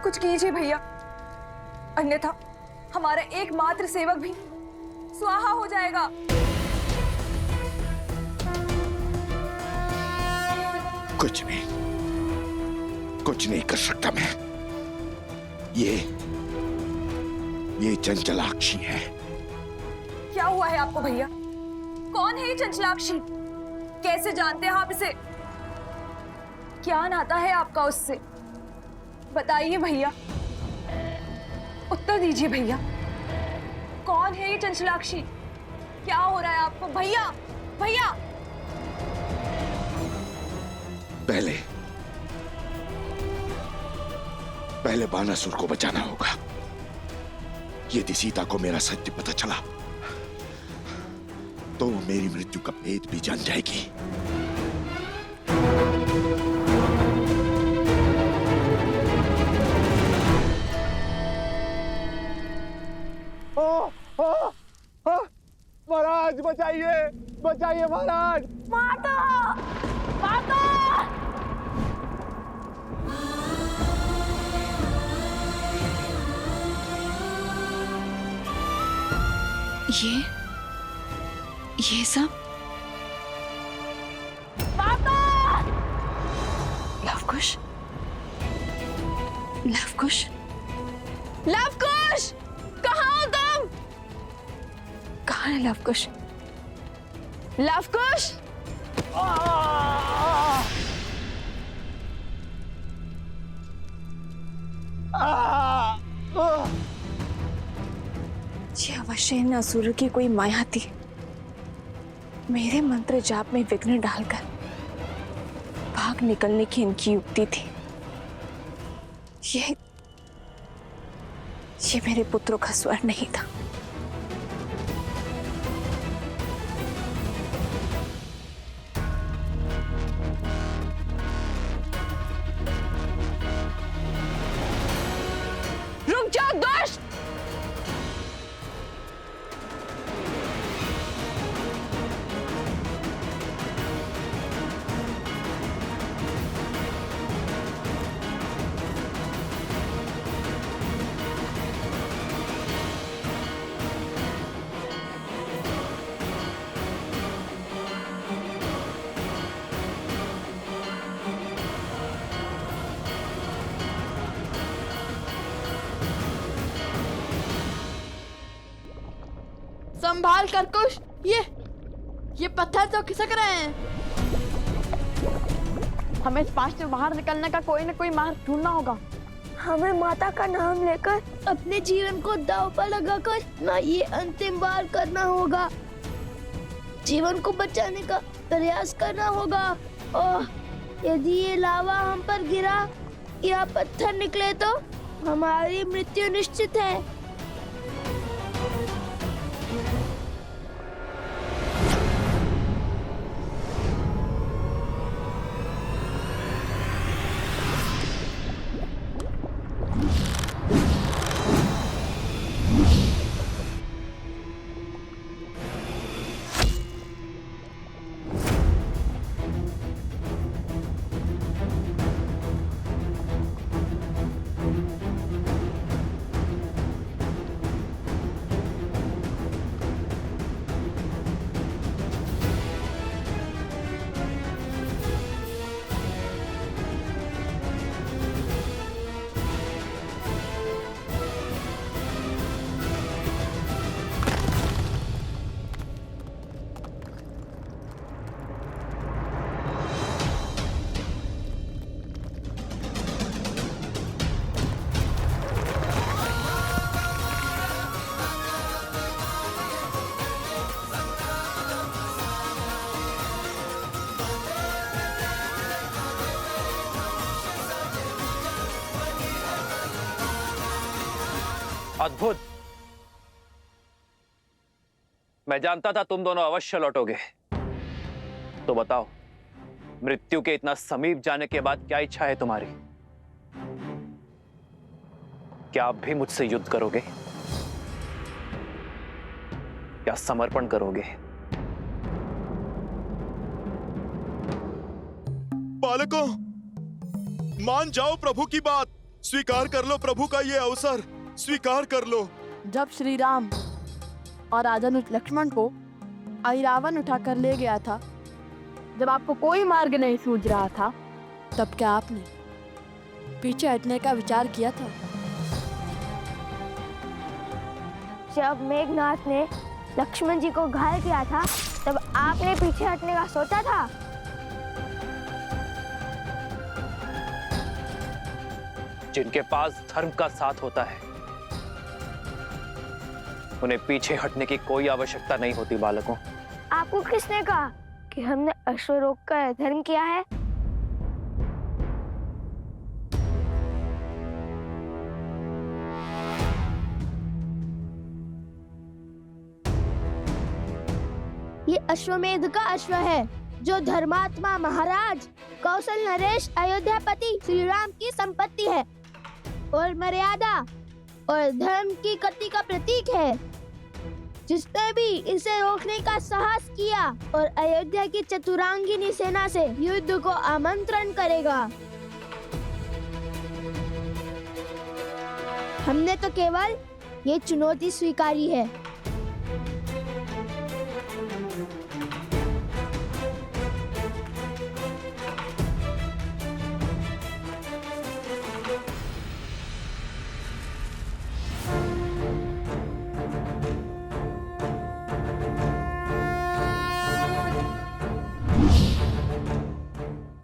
कुछ कीजिए भैया, अन्यथा हमारा एकमात्र सेवक भी स्वाहा हो जाएगा। कुछ नहीं कर सकता मैं। ये चंचलाक्षी है। क्या हुआ है आपको भैया? कौन है ये चंचलाक्षी? कैसे जानते हैं आप इसे? क्या नाता है आपका उससे? बताइए भैया, उत्तर दीजिए भैया। कौन है ये चंचलाक्षी? क्या हो रहा है आपको भैया? भैया पहले बानासुर को बचाना होगा। यदि सीता को मेरा सत्य पता चला तो वो मेरी मृत्यु का भेद भी जान जाएगी। महाराज बचाइए, बचाइए महाराज। माता! माता! ये सब लवकुश, लवकुश, लवकुश, कहाँ हो तुम? कहाँ है लवकुश? लवकुश! ये अवश्य इन असुर की कोई माया थी, मेरे मंत्र जाप में विघ्न डालकर भाग निकलने की इनकी युक्ति थी। ये मेरे पुत्रों का स्वर नहीं था। रुक जाओ दुष्ट! संभाल कर कुश, ये पत्थर तो खिसक रहे हैं। हमें इस पास से बाहर निकलने का कोई न कोई मार्ग ढूंढना होगा। हमें माता का नाम लेकर अपने जीवन को दांव पर लगाकर ना ये अंतिम बार करना होगा। जीवन को बचाने का प्रयास करना होगा। और यदि ये लावा हम पर गिरा या पत्थर निकले तो हमारी मृत्यु निश्चित है। अद्भुत। मैं जानता था तुम दोनों अवश्य लौटोगे। तो बताओ, मृत्यु के इतना समीप जाने के बाद क्या इच्छा है तुम्हारी? क्या आप भी मुझसे युद्ध करोगे? क्या समर्पण करोगे? बालकों, मान जाओ प्रभु की बात। स्वीकार कर लो प्रभु का ये अवसर, स्वीकार कर लो। जब श्री राम और राजा लक्ष्मण को ऐरावत उठाकर ले गया था, जब आपको कोई मार्ग नहीं सूझ रहा था, तब क्या आपने पीछे हटने का विचार किया था? जब मेघनाथ ने लक्ष्मण जी को घायल किया था, तब आपने पीछे हटने का सोचा था? जिनके पास धर्म का साथ होता है, उन्हें पीछे हटने की कोई आवश्यकता नहीं होती। बालकों, आपको किसने कहा कि हमने अश्वरोग का धर्म किया है? ये अश्वमेध का अश्व है, जो धर्मात्मा महाराज कौशल नरेश अयोध्यापति श्री राम की संपत्ति है और मर्यादा और धर्म की गति का प्रतीक है। जिसने भी इसे रोकने का साहस किया और अयोध्या की चतुरांगिनी सेना से युद्ध को आमंत्रण करेगा। हमने तो केवल ये चुनौती स्वीकारी है।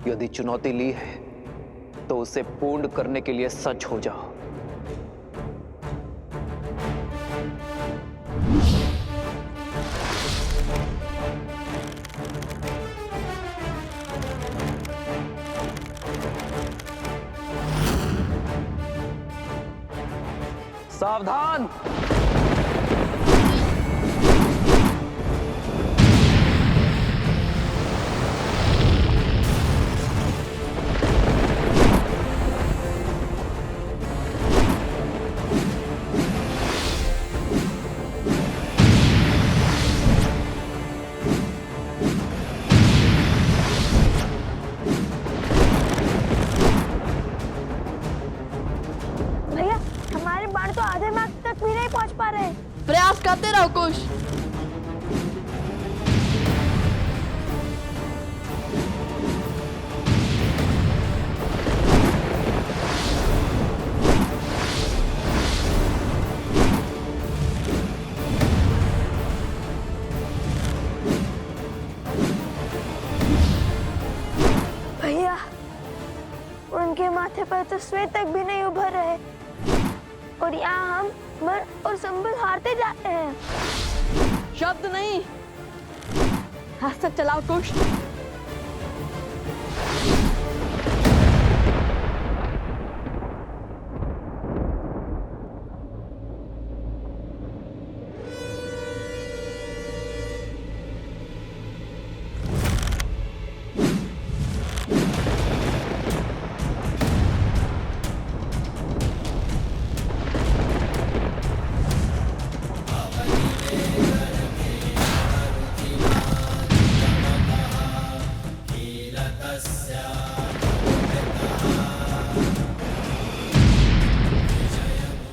यदि चुनौती ली है तो उसे पूर्ण करने के लिए सच हो जाओ। सावधान! भैया, हमारे बाण तो आधे मार्ग तक भी नहीं पहुंच पा रहे। प्रयास करते रहो कुश। तो श्वेतक भी नहीं उभर रहे और यहाँ हम मन और संबल हारते जाते हैं। शब्द नहीं, हस्त चलाओ कुश।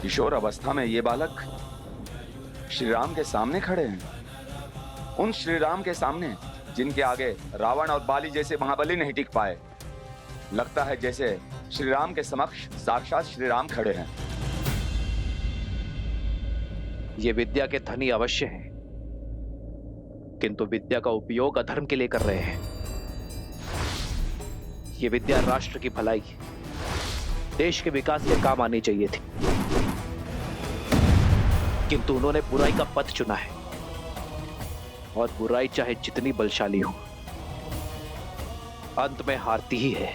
किशोर अवस्था में ये बालक श्री राम के सामने खड़े हैं, उन श्री राम के सामने जिनके आगे रावण और बाली जैसे महाबली नहीं टिक पाए। लगता है जैसे श्री राम के समक्ष साक्षात श्री राम खड़े हैं। ये विद्या के धनी अवश्य हैं, किंतु विद्या का उपयोग अधर्म के लिए कर रहे हैं। ये विद्या राष्ट्र की भलाई, देश के विकास के काम आनी चाहिए थी, किंतु उन्होंने बुराई का पथ चुना है, और बुराई चाहे जितनी बलशाली हो, अंत में हारती ही है।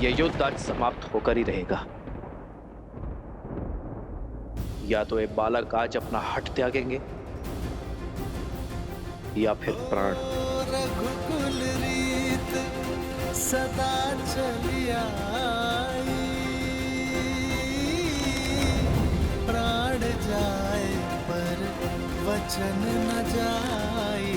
यह युद्ध आज समाप्त होकर ही रहेगा। या तो ये बालक आज अपना हट त्यागेंगे या फिर प्राण। रघुकुल रीत सदा चली आई, प्राण जाए पर वचन न जाई।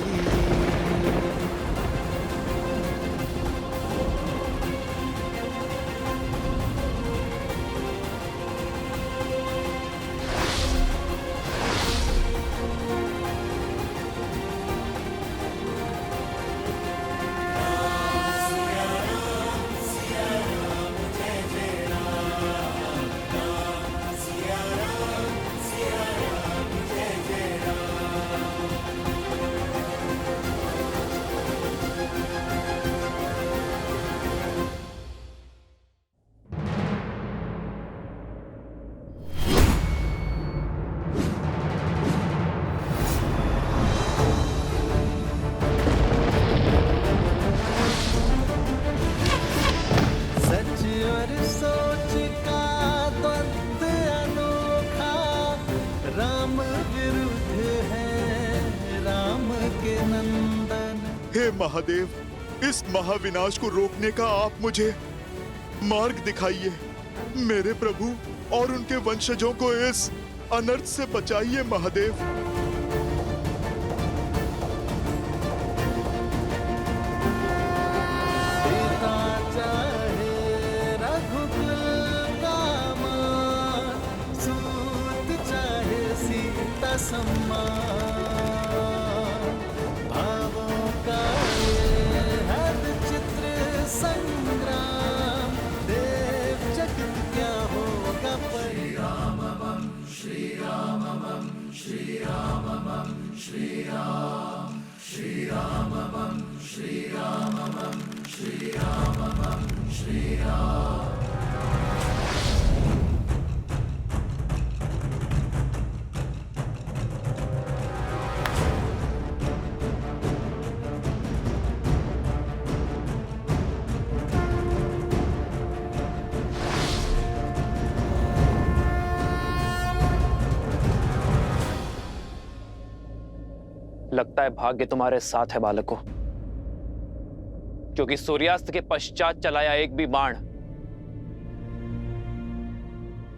हे महादेव, इस महाविनाश को रोकने का आप मुझे मार्ग दिखाइए। मेरे प्रभु और उनके वंशजों को इस अनर्थ से बचाइए महादेव। पिता चाहे रघुकुल का मान, सूत चाहे सीता सम्मान। भावों का ये है विचित्र संग्राम, देव जगत क्या होगा परिणाम। श्री राम श्री राम श्री राम, श्री राम श्री राम श्री राम श्री राम। लगता है भाग्य तुम्हारे साथ है बालकों, क्योंकि सूर्यास्त के पश्चात चलाया एक भी बाण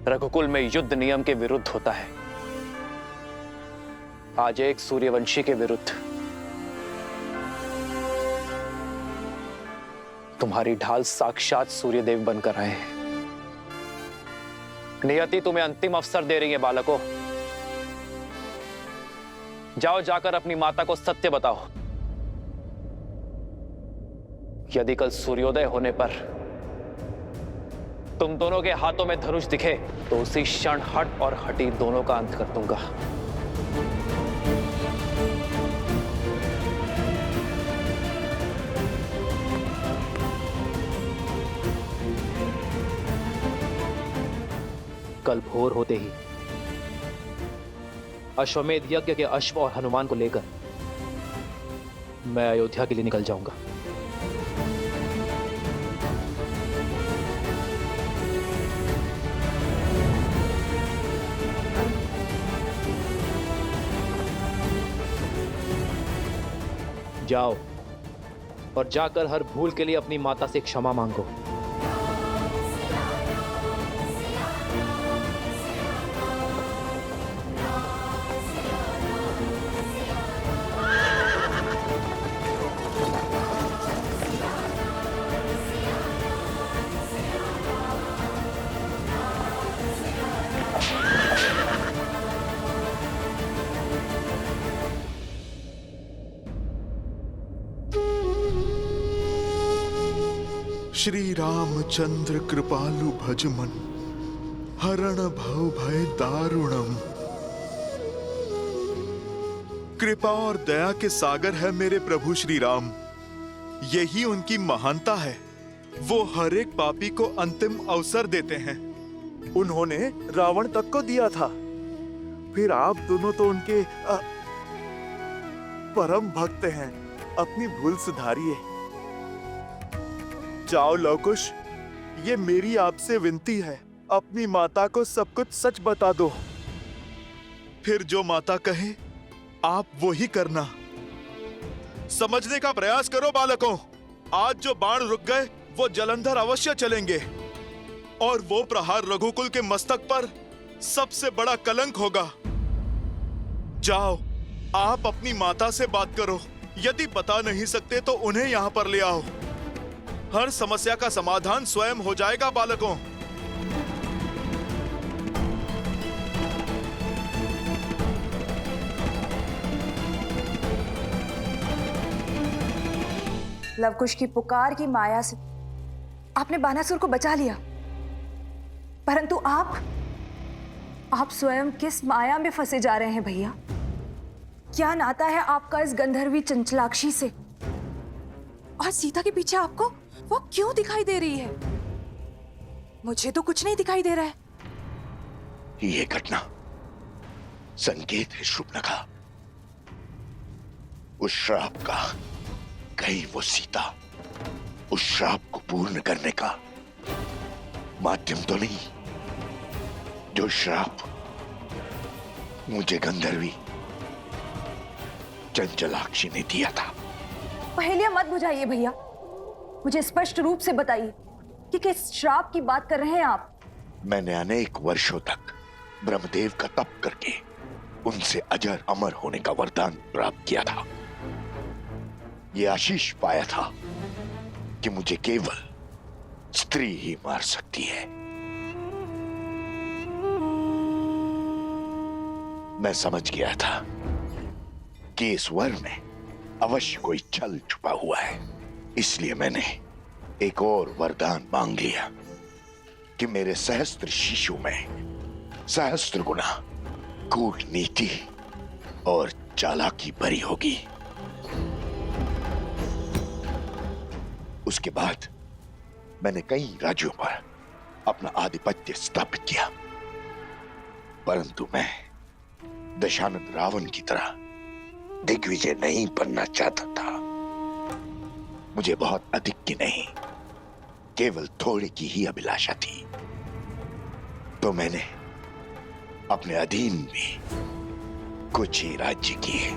रघुकुल में युद्ध नियम के विरुद्ध होता है। आज एक सूर्यवंशी के विरुद्ध तुम्हारी ढाल साक्षात सूर्यदेव बनकर आए हैं। नियति तुम्हें अंतिम अवसर दे रही है बालकों। जाओ, जाकर अपनी माता को सत्य बताओ। यदि कल सूर्योदय होने पर तुम दोनों के हाथों में धनुष दिखे तो उसी क्षण हट और हटी दोनों का अंत कर दूंगा। कल भोर होते ही अश्वमेध यज्ञ के अश्व और हनुमान को लेकर मैं अयोध्या के लिए निकल जाऊंगा। जाओ और जाकर हर भूल के लिए अपनी माता से क्षमा मांगो। श्री रामचंद्र कृपालु भजमन हरण भव भय दारुणम। कृपा और दया के सागर है मेरे प्रभु श्री राम। यही उनकी महानता है। वो हर एक पापी को अंतिम अवसर देते हैं। उन्होंने रावण तक को दिया था, फिर आप दोनों तो उनके परम भक्त हैं। अपनी भूल सुधारिए। जाओ लवकुश, ये मेरी आपसे विनती है, अपनी माता को सब कुछ सच बता दो। फिर जो माता कहे आप वो ही करना। समझने का प्रयास करो बालकों। आज जो बाण रुक गए वो जलंधर अवश्य चलेंगे और वो प्रहार रघुकुल के मस्तक पर सबसे बड़ा कलंक होगा। जाओ, आप अपनी माता से बात करो। यदि बता नहीं सकते तो उन्हें यहां पर ले आओ। हर समस्या का समाधान स्वयं हो जाएगा बालकों। लवकुश की पुकार की माया से आपने बानासुर को बचा लिया, परंतु आप स्वयं किस माया में फंसे जा रहे हैं भैया? क्या नाता है आपका इस गंधर्वी चंचलाक्षी से? और सीता के पीछे आपको वो क्यों दिखाई दे रही है? मुझे तो कुछ नहीं दिखाई दे रहा है। ये घटना संकेत है शुभनखा, उस श्राप का। कहीं वो सीता उस श्राप को पूर्ण करने का माध्यम तो नहीं, जो श्राप मुझे गंधर्वी चंचलाक्षी ने दिया था। पहेलियां मत बुझाइए भैया, मुझे स्पष्ट रूप से बताइए कि किस श्राप की बात कर रहे हैं आप? मैंने अनेक वर्षों तक ब्रह्मदेव का तप करके उनसे अजर अमर होने का वरदान प्राप्त किया था। ये आशीष पाया था कि मुझे केवल स्त्री ही मार सकती है। मैं समझ गया था कि इस वर में अवश्य कोई छल छुपा हुआ है, इसलिए मैंने एक और वरदान मांग लिया कि मेरे सहस्त्र शिशु में सहस्त्र गुना कूटनीति और चालाकी भरी होगी। उसके बाद मैंने कई राज्यों पर अपना आधिपत्य स्थापित किया, परंतु मैं दशानंद रावण की तरह दिग्विजय नहीं बनना चाहता था। मुझे बहुत अधिक की नहीं, केवल थोड़े की ही अभिलाषा थी। तो मैंने अपने अधीन में कुछ ही राज्य किए।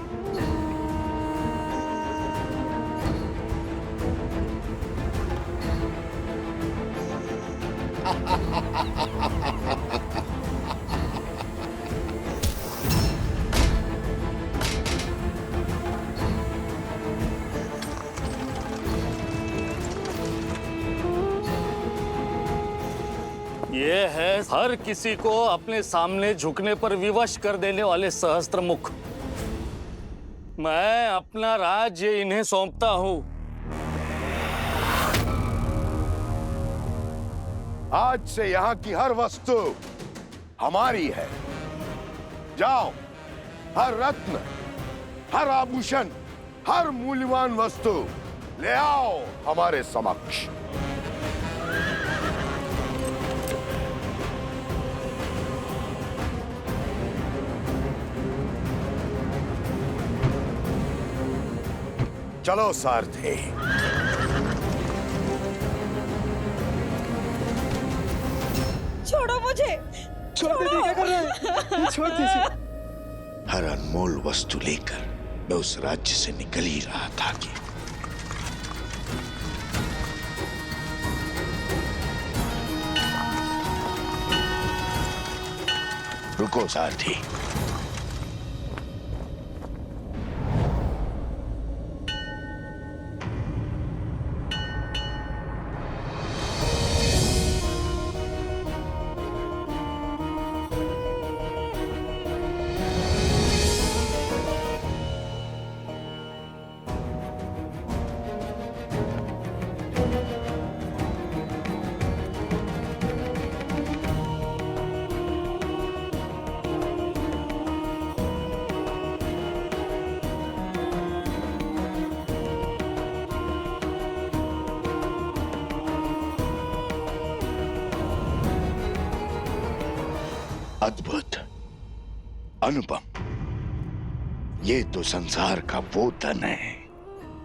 ये है हर किसी को अपने सामने झुकने पर विवश कर देने वाले सहस्त्र मुख। मैं अपना राज्य इन्हें सौंपता हूं। आज से यहाँ की हर वस्तु हमारी है। जाओ, हर रत्न, हर आभूषण, हर मूल्यवान वस्तु ले आओ हमारे समक्ष। चलो सारथी। छोड़ो मुझे। छोड़ दीजिए, क्या कर रहे हैं? छोड़ दीजिए। हर अनमोल वस्तु लेकर मैं उस राज्य से निकल ही रहा था कि रुको सारथी। अद्भुत, अनुपम, ये तो संसार का वो धन है,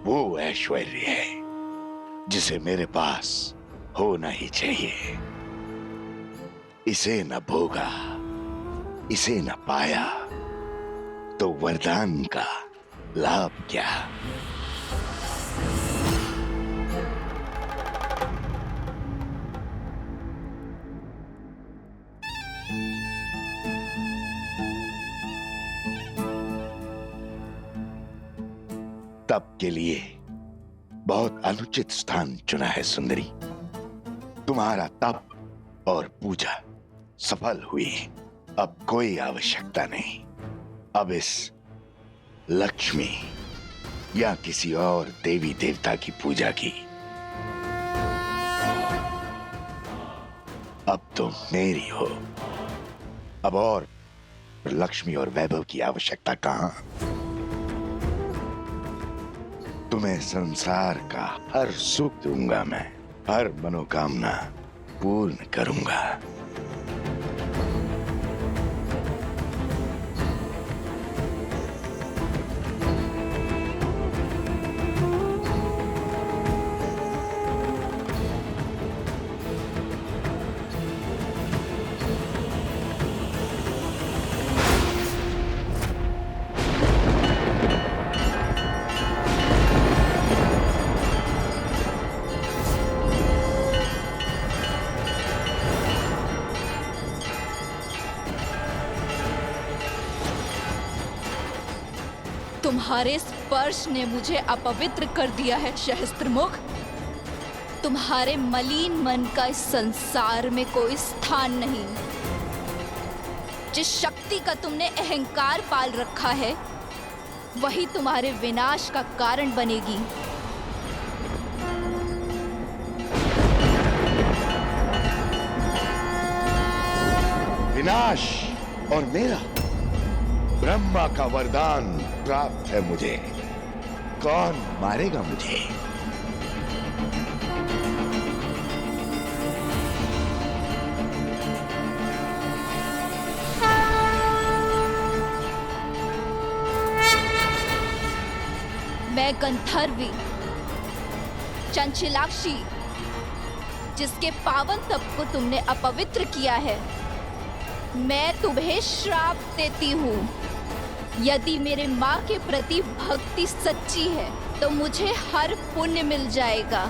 वो ऐश्वर्य है जिसे मेरे पास होना ही चाहिए। इसे न भोगा, इसे न पाया तो वरदान का लाभ क्या। तप के लिए बहुत अनुचित स्थान चुना है सुंदरी। तुम्हारा तप और पूजा सफल हुई। अब कोई आवश्यकता नहीं। अब इस लक्ष्मी या किसी और देवी देवता की पूजा की। अब तुम मेरी हो। अब और लक्ष्मी और वैभव की आवश्यकता कहां। तुम्हें संसार का हर सुख दूंगा मैं, हर मनोकामना पूर्ण करूंगा। तुम्हारे स्पर्श ने मुझे अपवित्र कर दिया है सहस्त्रमुख। तुम्हारे मलिन मन का इस संसार में कोई स्थान नहीं। जिस शक्ति का तुमने अहंकार पाल रखा है वही तुम्हारे विनाश का कारण बनेगी। विनाश और मेरा ब्रह्मा का वरदान प्राप्त है मुझे। कौन मारेगा मुझे। मैं गंधर्वी चंचलाक्षी, जिसके पावन तप को तुमने अपवित्र किया है, मैं तुम्हें श्राप देती हूँ। यदि मेरे माँ के प्रति भक्ति सच्ची है तो मुझे हर पुण्य मिल जाएगा।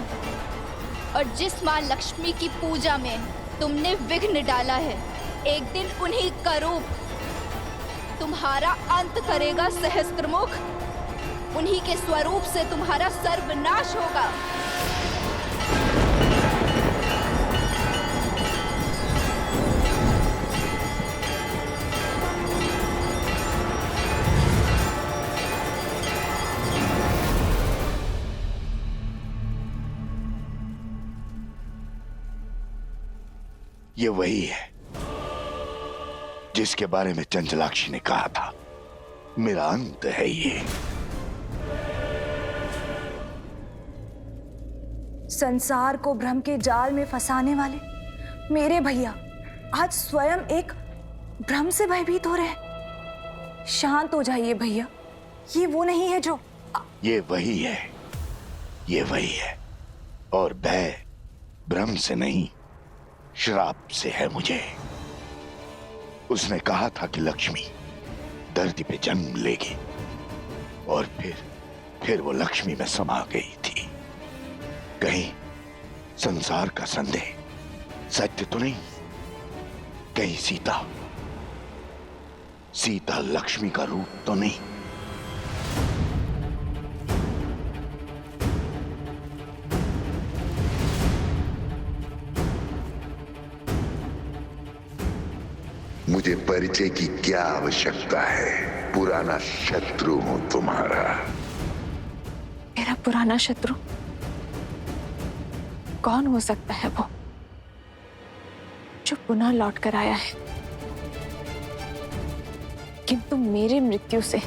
और जिस माँ लक्ष्मी की पूजा में तुमने विघ्न डाला है, एक दिन उन्हीं का रूप तुम्हारा अंत करेगा सहस्त्रमुख। उन्हीं के स्वरूप से तुम्हारा सर्वनाश होगा। ये वही है जिसके बारे में चंचलाक्षी ने कहा था, मेरा अंत है ये। संसार को भ्रम के जाल में फंसाने वाले मेरे भैया आज स्वयं एक भ्रम से भयभीत हो रहे हैं। शांत हो जाइए भैया, ये वो नहीं है जो। ये वही है, ये वही है। और भय भ्रम से नहीं, श्राप से है मुझे। उसने कहा था कि लक्ष्मी धरती पे जन्म लेगी और फिर वो लक्ष्मी में समा गई थी। कहीं संसार का संदेह सत्य तो नहीं? कहीं सीता लक्ष्मी का रूप तो नहीं? मुझे परिचय की क्या आवश्यकता है? पुराना शत्रु हूं तुम्हारा। मेरा पुराना शत्रु कौन हो सकता है वो जो पुनः लौट कर आया है? किंतु मेरी मृत्यु से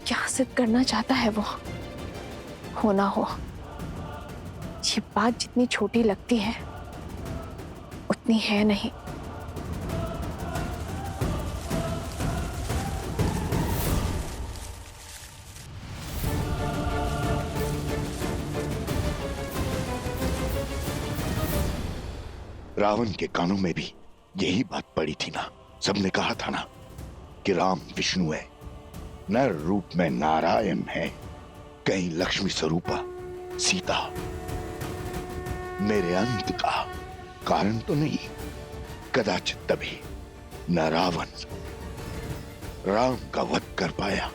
क्या सिद्ध करना चाहता है वो? हो ना हो, ये बात जितनी छोटी लगती है उतनी है नहीं। रावण के कानों में भी यही बात पड़ी थी ना। सबने कहा था ना कि राम विष्णु है, नर रूप में नारायण है, कहीं लक्ष्मी स्वरूपा सीता मेरे अंत का कारण तो नहीं। कदाचित तभी न रावण राम का वध कर पाया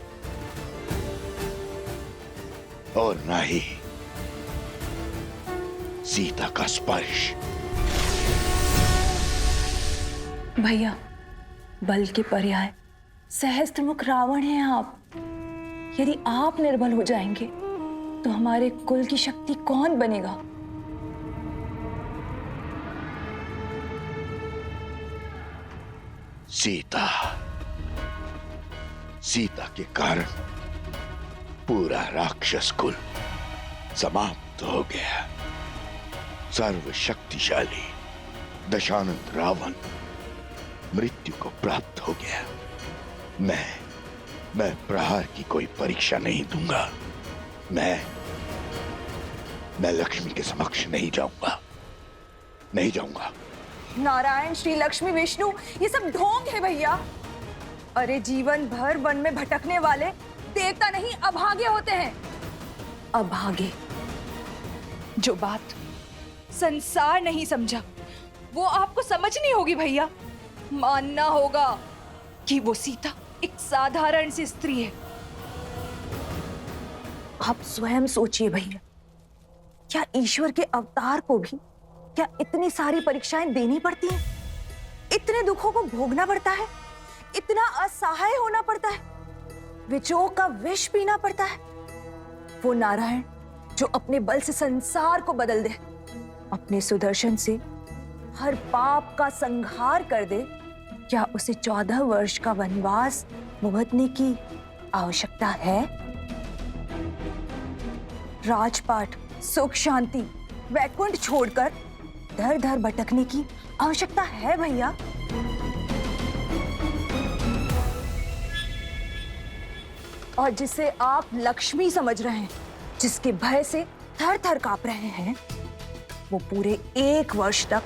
और न ही सीता का स्पर्श। भैया, बल के पर्याय सहस्त्रमुख रावण हैं आप। यदि आप निर्बल हो जाएंगे तो हमारे कुल की शक्ति कौन बनेगा? सीता के कारण पूरा राक्षस कुल समाप्त हो गया। सर्वशक्तिशाली दशानंद रावण मृत्यु को प्राप्त हो गया। मैं प्रहार की कोई परीक्षा नहीं दूंगा। मैं लक्ष्मी के समक्ष नहीं जाऊंगा। नारायण, श्री लक्ष्मी, विष्णु, ये सब ढोंग है भैया। अरे जीवन भर वन में भटकने वाले देवता नहीं अभागे होते हैं। अभागे। जो बात संसार नहीं समझा वो आपको समझनी होगी भैया। मानना होगा कि वो सीता एक साधारण सी स्त्री है। आप स्वयं सोचिए भैया, क्या ईश्वर के अवतार को भी क्या इतनी सारी परीक्षाएं देनी पड़ती हैं? इतने दुखों को भोगना पड़ता है? इतना असहाय होना पड़ता है? विजोग का विष पीना पड़ता है? वो नारायण जो अपने बल से संसार को बदल दे, अपने सुदर्शन से हर पाप का संहार कर दे, क्या उसे 14 वर्ष का वनवास भुगतने की आवश्यकता है? राजपाट, सुख शांति, वैकुंठ छोड़कर दर दर भटकने की आवश्यकता है भैया? और जिसे आप लक्ष्मी समझ रहे हैं, जिसके भय से थर थर कांप रहे हैं, वो पूरे 1 वर्ष तक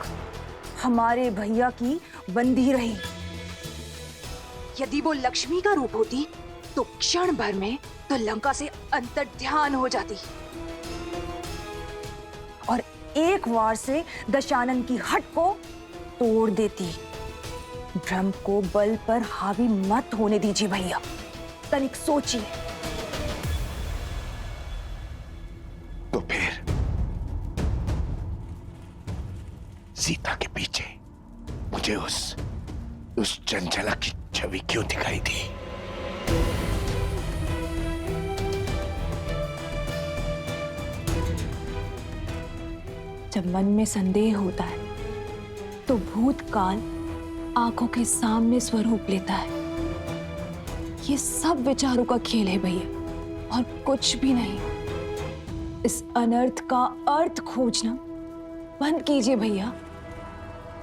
हमारे भैया की बंदी रही। यदि वो लक्ष्मी का रूप होती तो क्षण भर में तो लंका से अंतर्ध्यान हो जाती और 1 वार से दशानन की हट को तोड़ देती। भ्रम को बल पर हावी मत होने दीजिए भैया, तनिक सोचिए। तो फिर सीता के पीछे मुझे उस चंचला की छवि क्यों दिखाई दी? जब मन में संदेह होता है तो भूतकाल आंखों के सामने स्वरूप लेता है। ये सब विचारों का खेल है भैया, और कुछ भी नहीं। इस अनर्थ का अर्थ खोजना बंद कीजिए भैया,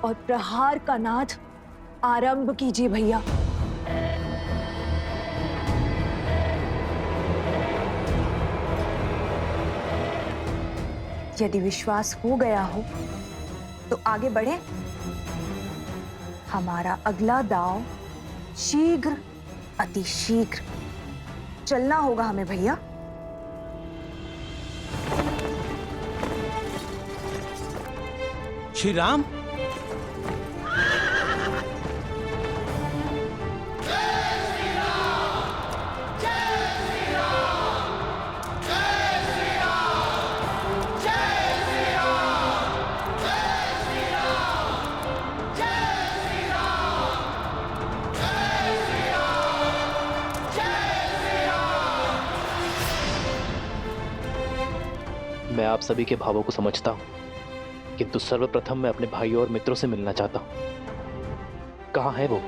और प्रहार का नाद आरंभ कीजिए भैया। यदि विश्वास हो गया हो तो आगे बढ़े। हमारा अगला दांव शीघ्र, अति शीघ्र चलना होगा हमें भैया। श्री राम, मैं आप सभी के भावों को समझता हूं, किंतु सर्वप्रथम मैं अपने भाइयों और मित्रों से मिलना चाहता हूं। कहां है वो?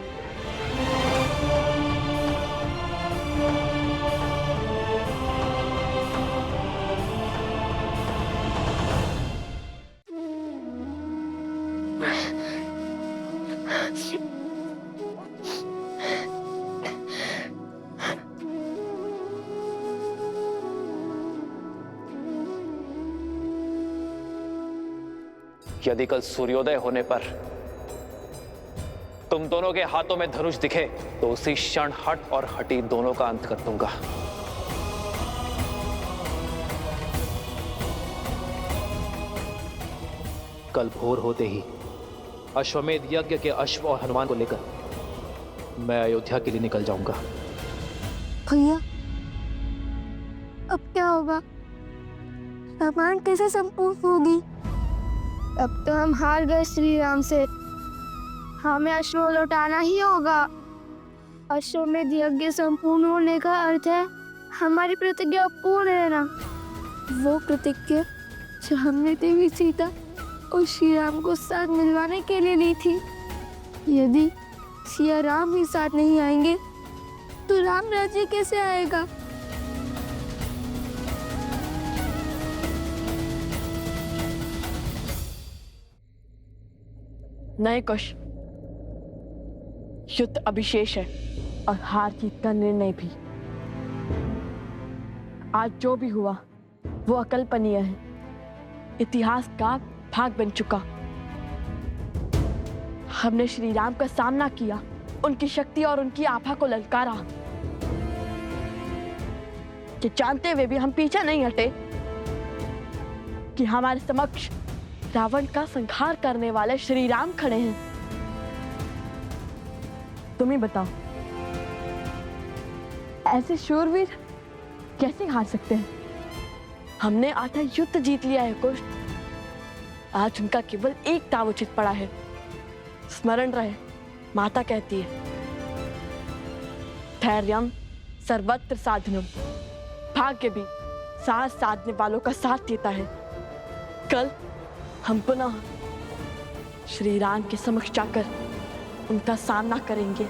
यदि कल सूर्योदय होने पर तुम दोनों के हाथों में धनुष दिखे तो उसी क्षण हट और हटी दोनों का अंत कर दूंगा। कल भोर होते ही अश्वमेध यज्ञ के अश्व और हनुमान को लेकर मैं अयोध्या के लिए निकल जाऊंगा। भैया, अब क्या होगा? रामायण कैसे संपूर्ण होगी? अब तो हम हार गए श्री राम से। हमें अश्व लौटाना ही होगा। अश्वमेध यज्ञ संपूर्ण होने का अर्थ है हमारी प्रतिज्ञा पूर्ण रहना। वो प्रतिज्ञा जो हमने देवी सीता और श्री राम को साथ मिलवाने के लिए ली थी। यदि सिया राम ही साथ नहीं आएंगे तो राम राज्य कैसे आएगा? नहीं कुश, युद्ध अभिशेष है और हार जीत का निर्णय भी। आज जो भी हुआ वो अकल्पनीय है, इतिहास का भाग बन चुका। हमने श्री राम का सामना किया, उनकी शक्ति और उनकी आभा को ललकारा। कि जानते हुए भी हम पीछे नहीं हटे कि हमारे समक्ष रावण का संहार करने वाले श्री राम खड़े हैं। तुम ही बताओ, ऐसे शूरवीर कैसे हार सकते हैं? हमने आधा युद्ध जीत लिया है कुश। आज उनका केवल एक दाव उचित पड़ा है। स्मरण रहे, माता कहती है, धैर्यम सर्वत्र साधनम। भाग्य भी साथ साधने वालों का साथ देता है। कल हम पुनः श्री राम के समक्ष जाकर उनका सामना करेंगे।